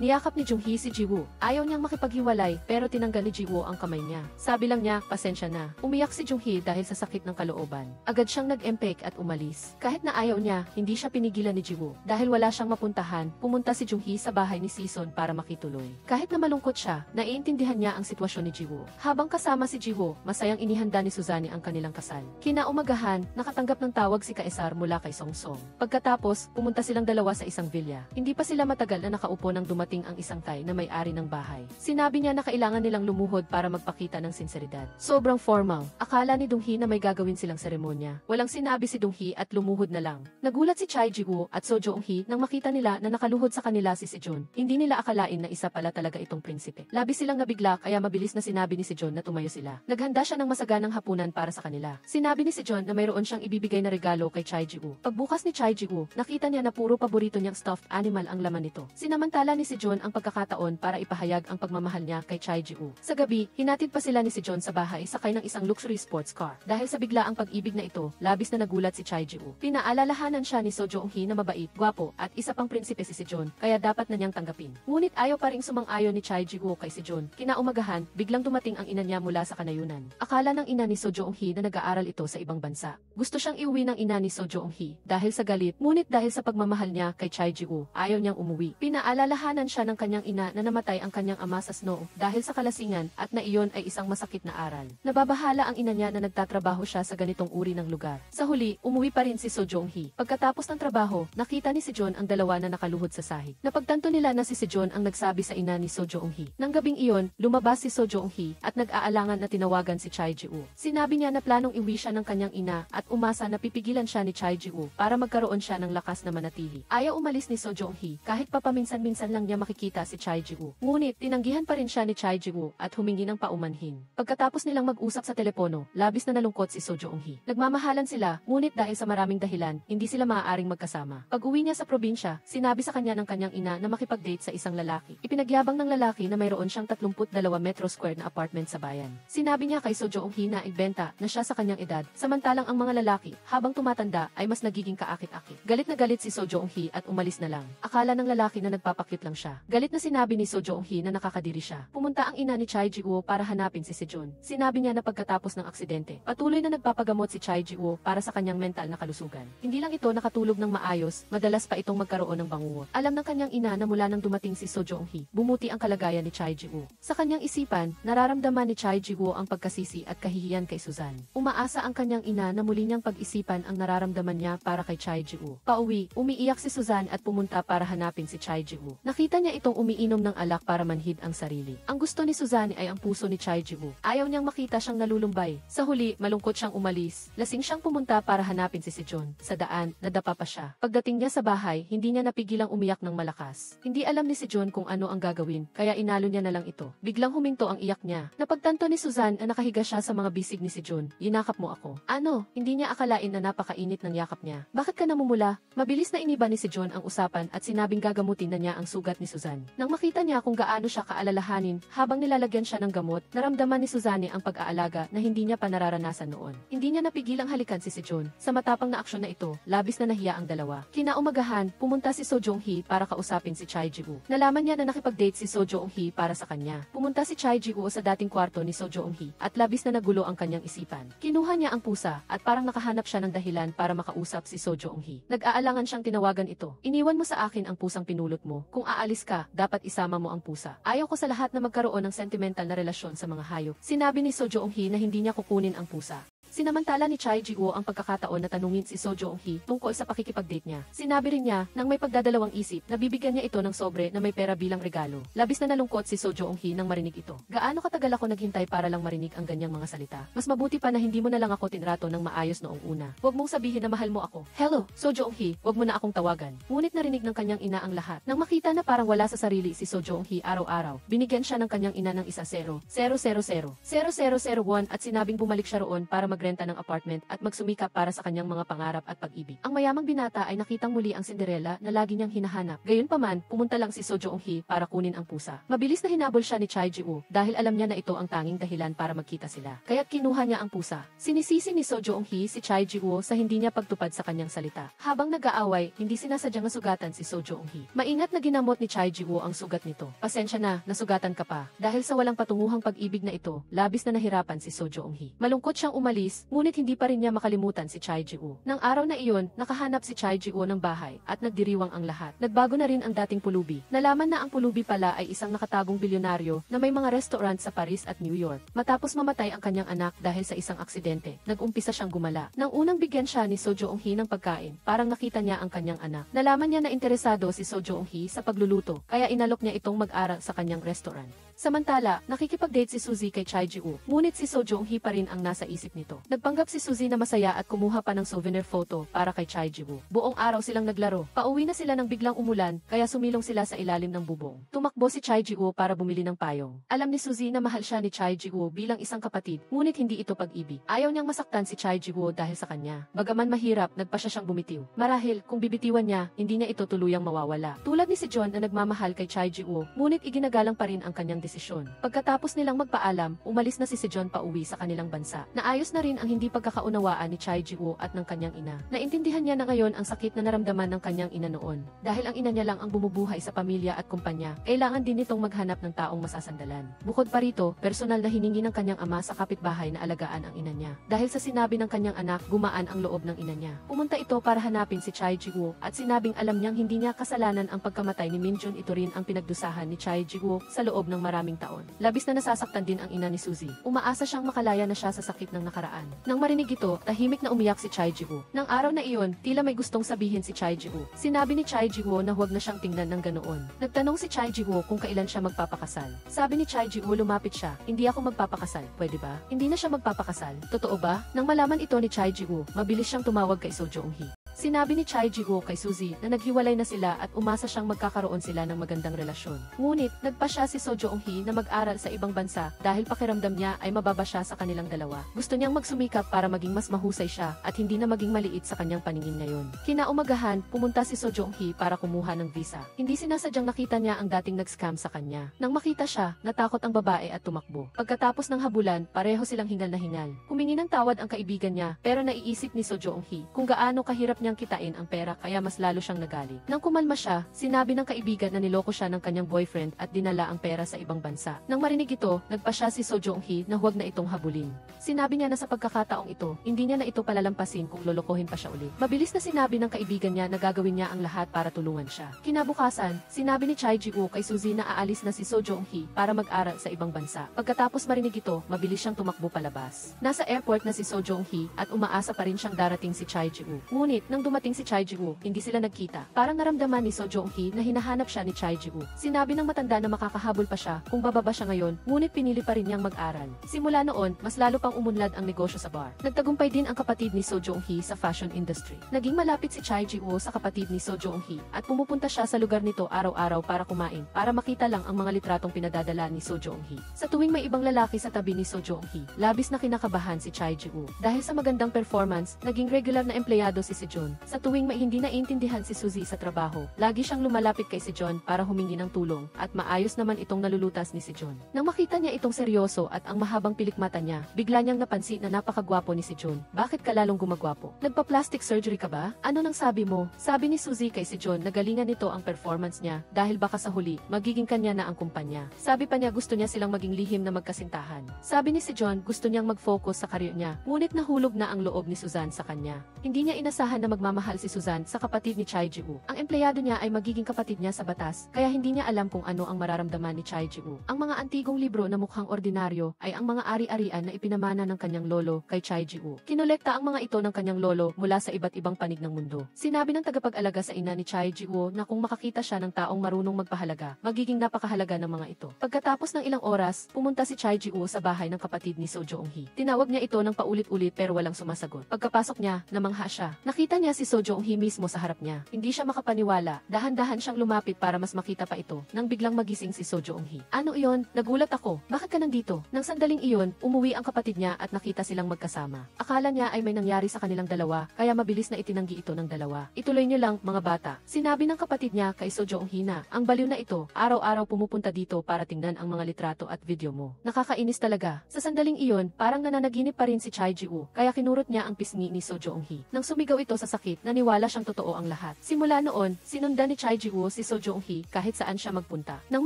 Niyakap ni Junghee si Jiwoo. Ayaw niyang makipaghiwalay pero tinanggal ni Jiwoo ang kamay niya. Sabi lang niya, pasensya na. Umiyak si Junghee dahil sa sakit ng kalooban. Agad siyang nag-empake at umalis. Kahit na ayaw niya, hindi siya pinigilan ni Jiwoo. Dahil wala siyang mapuntahan, pumunta si Junghee sa bahay ni Season para makituloy. Kahit na malungkot siya, naiintindihan niya ang sitwasyon ni Jiwoo. Habang kasama si Jiwoo, masayang inihanda ni Suzanne ang kanilang kasal. Kinaumagahan, nakatanggap ng tawag si Kaesar mula kay Songsong. Pagkatapos, pumunta silang dalawa sa isang villa. Hindi pa sila matagal na nakaupo nang dumating ang isang Thai na may-ari ng bahay. Sinabi niya na kailangan nilang lumuhod para magpakita ng sinseridad. Sobrang formal. Akala ni Junghee na may gagawin silang seremonya. Walang sinabi si Junghee at lumuhod na lang. Nagulat si Chai Jiwoo at So Junghee nang makita nila na nakaluhod sa kanila si Sejun. Hindi nila akalain na isa pala talaga itong prinsipe. Labis silang nabigla kaya mabilis na sinabi ni Sejun na tumayo sila. Naghanda siya ng masaganang hapunan para sa kanila. Sinabi ni Sejun na mayroon siyang ibibigay na regalo kay Chai Jiwoo. Pagbukas ni Chai Jiwoo, nakita niya na puro paborito niyang stuffed animal ang laman nito. Sinamantala ni Sejun ang pagkakataon para ipahayag ang pagmamahal niya kay Chai Jiwoo. Sa gabi, hinatid pa sila ni Sejun sa bahay sakay ng isang luxury sports car. Dahil sa biglaang pag-ibig na ito, labis na nagulat si Chai Jiwoo. Pinaalalahanan siya ni So Junghee na mabait, gwapo, at isa pang prinsipe si Sejun, kaya dapat na niyang tanggapin. Ngunit ayaw pa ring sumang-ayon ni Chai Jiwoo kay Sejun. Kinaumagahan, biglang dumating ang ina niya mula sa kanayunan. Akala ng ina ni So Junghee na nag-aaral ito sa ibang bansa. Gusto siyang iuwi ng ina ni So Junghee dahil sa galit, ngunit dahil sa pagmamahal niya kay Chai Jiwoo, ayaw niyang umuwi. Pinaalalahanan siya ng kanyang ina na namatay ang kanyang ama sa snow dahil sa kalasingan at na iyon ay isang masakit na aral. Nababahala ang ina niya na nagtatrabaho siya sa ganitong uri ng lugar. Sa huli, umuwi pa rin si So Junghee. Pagkatapos ng trabaho, nakita ni Sejun ang dalawa na nakaluhod sa sahig. Napagtanto nila na si Sejun ang nagsabi sa ina ni So Junghee. Nang gabing iyon, lumabas si So Junghee at nag-aalangan na tinawagan si Chai Jiwoo. Sinabi niya na planong iwi siya ng kanyang ina at umasa na pipigilan siya ni Chai Jiwoo para magkaroon siya ng lakas na manatili. Ayaw umalis ni So Junghee kahit pa paminsan-minsan lang niya makikita si Chai Jiwoo. Ngunit tinanggihan pa rin siya ni Chai Jiwoo at humingi ng paumanhin. Pagkatapos nilang mag-usap sa telepono, labis na nalungkot si So Junghee. Nagmamahalan sila, ngunit dahil sa maraming dahilan, hindi sila maaaring magkasama. Pag-uwi niya sa probinsya, sinabi sa kanya ng kanyang ina na makipag-date sa isang lalaki. Ipinagyabang ng lalaki na mayroon siyang 32 metro square na apartment sa bayan. Sinabi niya kay So Junghee na ibenta na siya sa kanyang edad, samantalang ang mga lalaki, habang tumatanda, ay mas nagiging kaakit-akit. Galit na galit si So Junghee at umalis na lang. Akala ng lalaki na nagpapakit lang siya. Galit na sinabi ni So Junghee na nakakadiri siya. Pumunta ang ina ni Chai Jiwoo para hanapin si Sejun. Sinabi niya na pagkatapos ng aksidente, patuloy na nagpapagamot si Chai Jiwoo para sa kanyang mental na kalusugan. Hindi lang ito nakatulog ng maayos, madalas pa itong magkaroon ng bangungot. Alam ng kanyang ina na mula nang dumating si So Junghee, bumuti ang kalagayan ni Chai Jiwoo. Sa kanyang isipan, nararamdaman ni Chai Jiwoo ang pagkasisi at kahihiyan kay Suzanne. Umaasa ang kanyang ina na muli niyang pag-isipan ang nararamdaman niya para kay Chai Jiwoo. Pauwi, umiiyak si Suzanne at pumunta para hanapin si Chai Jiwoo. Nakita niya itong umiinom ng alak para manhid ang sarili. Ang gusto ni Suzanne ay ang puso ni Chai Jiwoo. Ayaw niyang makita siyang nalulumbay. Sa huli, malungkot siyang umalis. Lasing siyang pumunta para hanapin si Sejun. Sa daan, nadapa pa siya. Pagdating niya sa bahay, hindi niya napigilang umiyak ng malakas. Hindi alam ni Sejun kung ano ang gagawin, kaya inalo niya na lang ito. Biglang huminto ang iyak niya. Napagtanto ni Suzanne na nakahiga siya sa mga bisig ni Sejun. Yinakap mo ako. Ano, hindi niya akalain na napakainit ng yakap niya. Bakit ka namumula? Mabilis na iniba ni si John ang usapan at sinabing gagamutin na niya ang sugat ni Suzanne. Nang makita niya kung gaano siya kaalalahanin habang nilalagyan siya ng gamot, naramdaman ni Suzanne ang pag-aalaga na hindi niya pa nararanasan noon. Hindi niya napigilang halikan si John. Sa matapang na aksyon na ito, labis na nahiya ang dalawa. Kinaumagahan, pumunta si So Jong-hee para kausapin si Chai Ji-woo. Nalaman niya na nakipag-date si So Jong-hee para sa kanya. Pumunta si Chai Ji-woo sa dating kwarto ni So Jong-hee at labis na nagulo ang kanyang isipan. Kinuha niya ang pusa at parang nakahanap siya ng dahilan para makausap si So Jong-hee. Nag-aalangan siyang tinawagan ito. Iniwan mo sa akin ang pusang pinulot mo. Kung aalis ka, dapat isama mo ang pusa. Ayaw ko sa lahat na magkaroon ng sentimental na relasyon sa mga hayop. Sinabi ni So Jong-hee na hindi niya kukunin ang pusa. Sinamantala ni Chai Ji-woo ang pagkakataon na tanungin si So Jong-hee tungkol sa pakikipag-date niya. Sinabi rin niya nang may pagdadalawang isip na bibigyan niya ito ng sobre na may pera bilang regalo. Labis na nalungkot si So Jong-hee nang marinig ito. Gaano katagal ako naghintay para lang marinig ang ganyang mga salita? Mas mabuti pa na hindi mo na lang ako tinrato ng maayos noong una. Huwag mong sabihin na mahal mo ako. Hello, So Jong-hee, huwag mo na akong tawagan. Ngunit narinig ng kanyang ina ang lahat. Nang makita na parang wala sa sarili si So Jong-hee araw-araw, binigyan siya ng kanyang ina ng isa 0,000,001 at sinabing bumalik siya roon para magrenta ng apartment at magsumikap para sa kanyang mga pangarap at pag-ibig. Ang mayamang binata ay nakitang muli ang Cinderella na lagi niyang hinahanap. Gayunpaman, pumunta lang si So Jong-hee para kunin ang pusa. Mabilis na hinabol siya ni Chai Ji-woo dahil alam niya na ito ang tanging dahilan para magkita sila. Kaya't kinuha niya ang pusa. Sinisisi ni So Jong-hee si Chai Ji-woo sa hindi niya pagtupad sa kanyang salita. Habang nag-aaway, hindi sinasadyang nasugatan si So Jong-hee. Maingat na ginamot ni Chai Ji-woo ang sugat nito. Pasensya na, nasugatan ka pa. Dahil sa walang patunguhang pag-ibig na ito, labis na nahirapan si So Jong-hee. Malungkot siyang umalis, ngunit hindi pa rin niya makalimutan si Chai Ji-woo. Nang araw na iyon, nakahanap si Chai Ji-woo ng bahay at nagdiriwang ang lahat. Nagbago na rin ang dating pulubi. Nalaman na ang pulubi pala ay isang nakatagong bilyonaryo na may mga restaurant sa Paris at New York. Matapos mamatay ang kanyang anak dahil sa isang aksidente, nag-umpisa siyang gumala. Nang unang bigyan siya ni So Jong-hee ng pagkain, parang nakita niya ang kanyang anak. Nalaman niya na interesado si So Jong-hee sa pagluluto, kaya inalok niya itong mag-aral sa kanyang restaurant. Samantala, nakikipag-date si Suzy kay Chai Ji-woo, ngunit si So Jong-hee pa rin ang nasa isip nito. Nagpanggap si Suzy na masaya at kumuha pa ng souvenir photo para kay Chai Ji-woo. Buong araw silang naglaro. Pauwi na sila nang biglang umulan, kaya sumilong sila sa ilalim ng bubong. Tumakbo si Chai Ji-woo para bumili ng payong. Alam ni Suzy na mahal siya ni Chai Ji-woo bilang isang kapatid, ngunit hindi ito pag-ibig. Ayaw niyang masaktan si Chai Ji-woo dahil sa kanya. Bagaman mahirap, nagpa siya siyang bumitiw. Marahil, kung bibitiwan niya, hindi niya ito tuluyang mawawala. Tulad ni si John na nagmamahal kay Chai Ji-woo, ngunit iginagalang pa rin ang kanyang desisyon. Pagkatapos nilang magpaalam, umalis na si John pauwi sa kanilang bansa. Naayos na rin ang hindi pagkakaunawaan ni Chai Ji-woo at ng kanyang ina. Naintindihan niya na ngayon ang sakit na naramdaman ng kanyang ina noon. Dahil ang ina niya lang ang bumubuhay sa pamilya at kumpanya, kailangan din nitong maghanap ng taong masasandalan. Bukod pa rito, personal na hiningi ng kanyang ama sa kapitbahay na alagaan ang ina niya. Dahil sa sinabi ng kanyang anak, gumaan ang loob ng ina niya. Pumunta ito para hanapin si Chai Ji-woo at sinabing alam niyang hindi niya kasalanan ang pagkamatay ni Min Jun. Ito rin ang pinagdusahan ni Chai Ji-woo sa loob ng maraming taon. Labis na nasasaktan din ang ina ni Suzy. Umaasa siyang makalaya na siya sa sakit ng nakaraan. Nang marinig ito, tahimik na umiyak si Chai Ji-woo. Nang araw na iyon, tila may gustong sabihin si Chai Ji-woo. Sinabi ni Chai Ji-woo na huwag na siyang tingnan ng ganoon. Nagtanong si Chai Ji-woo kung kailan siya magpapakasal. Sabi ni Chai Ji-woo, lumapit siya, hindi ako magpapakasal, pwede ba? Hindi na siya magpapakasal. Totoo ba? Nang malaman ito ni Chai Ji-woo, mabilis siyang tumawag kay So Jong-hee. Sinabi ni Chai Ji-woo kay Suzy na naghiwalay na sila at umasa siyang magkakaroon sila ng magandang relasyon. Ngunit, nagpa siya si So Jong-hee na mag-aral sa ibang bansa dahil pakiramdam niya ay mababa siya sa kanilang dalawa. Gusto niyang magsumikap para maging mas mahusay siya at hindi na maging maliit sa kanyang paningin ngayon. Kinaumagahan, pumunta si So Jong-hee para kumuha ng visa. Hindi sinasadyang nakita niya ang dating nag-scam sa kanya. Nang makita siya, natakot ang babae at tumakbo. Pagkatapos ng habulan, pareho silang hingal na hingal. Humingi ng tawad ang kaibigan niya, pero naiisip ni So Jong-hee kung gaano kahirap niyang kitain ang pera kaya mas lalo siyang nagalit. Nang kumalma siya, sinabi ng kaibigan na niloko siya ng kanyang boyfriend at dinala ang pera sa ibang bansa. Nang marinig ito, nagpa siya si So Jong-hee na huwag na itong habulin. Sinabi niya na sa pagkakataong ito, hindi niya na ito palalampasin kung lolokohin pa siya ulit. Mabilis na sinabi ng kaibigan niya na gagawin niya ang lahat para tulungan siya. Kinabukasan, sinabi ni Chai Ji-woo kay Suzy na aalis na si So Jong-hee para mag-aral sa ibang bansa. Pagkatapos marinig ito, mabilis siyang tumakbo palabas. Nasa airport na si So Jong-hee at umaasa pa rin siyang darating si Chai Ji-woo. Ngunit, nang Nang dumating si Chai Ji-woo, hindi sila nagkita. Parang naramdaman ni So Jong-hee na hinahanap siya ni Chai Ji-woo. Sinabi ng matanda na makakahabol pa siya kung bababa siya ngayon, ngunit pinili pa rin niyang mag-aral. Simula noon, mas lalo pang umunlad ang negosyo sa bar. Nagtagumpay din ang kapatid ni So Jong-hee sa fashion industry. Naging malapit si Chai Ji-woo sa kapatid ni So Jong-hee at pumupunta siya sa lugar nito araw-araw para kumain, para makita lang ang mga litratong pinadadala ni So Jong-hee. Sa tuwing may ibang lalaki sa tabi ni So Jong-hee, labis na kinakabahan si Chai Ji-woo. Dahil sa magandang performance, naging regular na empleyado si Sejun. Sa tuwing may hindi naiintindihan si Suzy sa trabaho, lagi siyang lumalapit kay Sejun para humingi ng tulong, at maayos naman itong nalulutas ni Sejun. Nang makita niya itong seryoso at ang mahabang pilikmata niya, bigla niyang napansin na napakagwapo ni Sejun. Bakit ka lalong gumagwapo? Nagpa-plastic surgery ka ba? Ano nang sabi mo? Sabi ni Suzy kay Sejun na galingan nito ang performance niya dahil baka sa huli, magiging kanya na ang kumpanya. Sabi pa niya gusto niya silang maging lihim na magkasintahan. Sabi ni Sejun gusto niyang mag-focus sa career niya, ngunit nahulog na ang loob ni Suzanne sa kanya. Hindi niya inasahan na magmamahal si Suzanne sa kapatid ni Chai Ji-woo. Ang empleyado niya ay magiging kapatid niya sa batas, kaya hindi niya alam kung ano ang mararamdaman ni Chai Ji-woo. Ang mga antigong libro na mukhang ordinaryo ay ang mga ari-arian na ipinamana ng kanyang lolo kay Chai Ji-woo. Kinolekta ang mga ito ng kanyang lolo mula sa iba't ibang panig ng mundo. Sinabi ng tagapag-alaga sa ina ni Chai Ji-woo na kung makakita siya ng taong marunong magpahalaga, magiging napakahalaga ng mga ito. Pagkatapos ng ilang oras, pumunta si Chai Ji-woo sa bahay ng kapatid ni So Jong-hee. Tinawag niya ito ng paulit-ulit pero walang sumasagot. Pagkapasok niya, namangha siya. Nakita niya si So Jong-hee mismo sa harap niya. Hindi siya makapaniwala. Dahan-dahan siyang lumapit para mas makita pa ito. Nang biglang magising si So Jong-hee. Ano iyon? Nagulat ako. Bakit ka nandito? Nang sandaling iyon, umuwi ang kapatid niya at nakita silang magkasama. Akala niya ay may nangyari sa kanilang dalawa, kaya mabilis na itinanggi ito ng dalawa. Ituloy niyo lang, mga bata. Sinabi ng kapatid niya kay So Jong-hee na, ang baliw na ito, araw-araw pumupunta dito para tingnan ang mga litrato at video mo. Nakakainis talaga. Sa sandaling iyon, parang nananaginip pa rin si Chai Ji-woo, kaya kinurot niya ang pisngi ni So Jong-hee. Nang sumigaw ito sa sakit, naniwala siyang totoo ang lahat. Simula noon, sinundan ni Chai Ji-woo si So Jong-hee kahit saan siya magpunta. Nang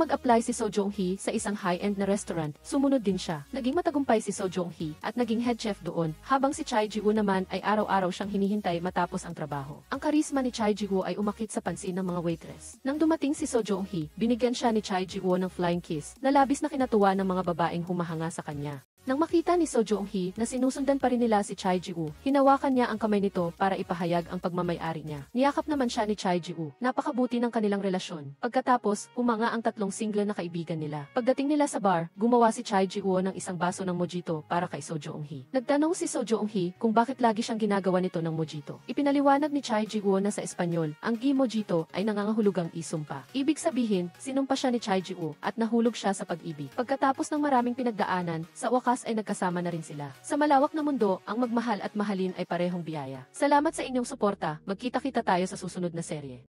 mag-apply si So Jong-hee sa isang high-end na restaurant, sumunod din siya. Naging matagumpay si So Jong-hee at naging head chef doon, habang si Chai Ji-woo naman ay araw-araw siyang hinihintay matapos ang trabaho. Ang karisma ni Chai Ji-woo ay umakit sa pansin ng mga waitress. Nang dumating si So Jong-hee, binigyan siya ni Chai Ji-woo ng flying kiss na labis na kinatuwa ng mga babaeng humahanga sa kanya. Nang makita ni So Jong-hee na sinusundan pa rin nila si Chai Ji-woo, hinawakan niya ang kamay nito para ipahayag ang pagmamay-ari niya. Niyakap naman siya ni Chai Ji-woo. Napakabuti ng kanilang relasyon. Pagkatapos, humanga ang tatlong single na kaibigan nila. Pagdating nila sa bar, gumawa si Chai Ji-woo ng isang baso ng mojito para kay So Jong-hee. Nagtanong si So Jong-hee kung bakit lagi siyang ginagawa nito ng mojito. Ipinaliwanag ni Chai Ji-woo na sa Espanyol, ang gi mojito ay nangangahulugang isumpa. Ibig sabihin, sinumpa siya ni Chai Ji-woo at nahulog siya sa pag-ibig. Pagkatapos ng maraming pinagdaanan, sa wakas ay nagkasama na rin sila. Sa malawak na mundo, ang magmahal at mahalin ay parehong biyaya. Salamat sa inyong suporta. Magkita-kita tayo sa susunod na serye.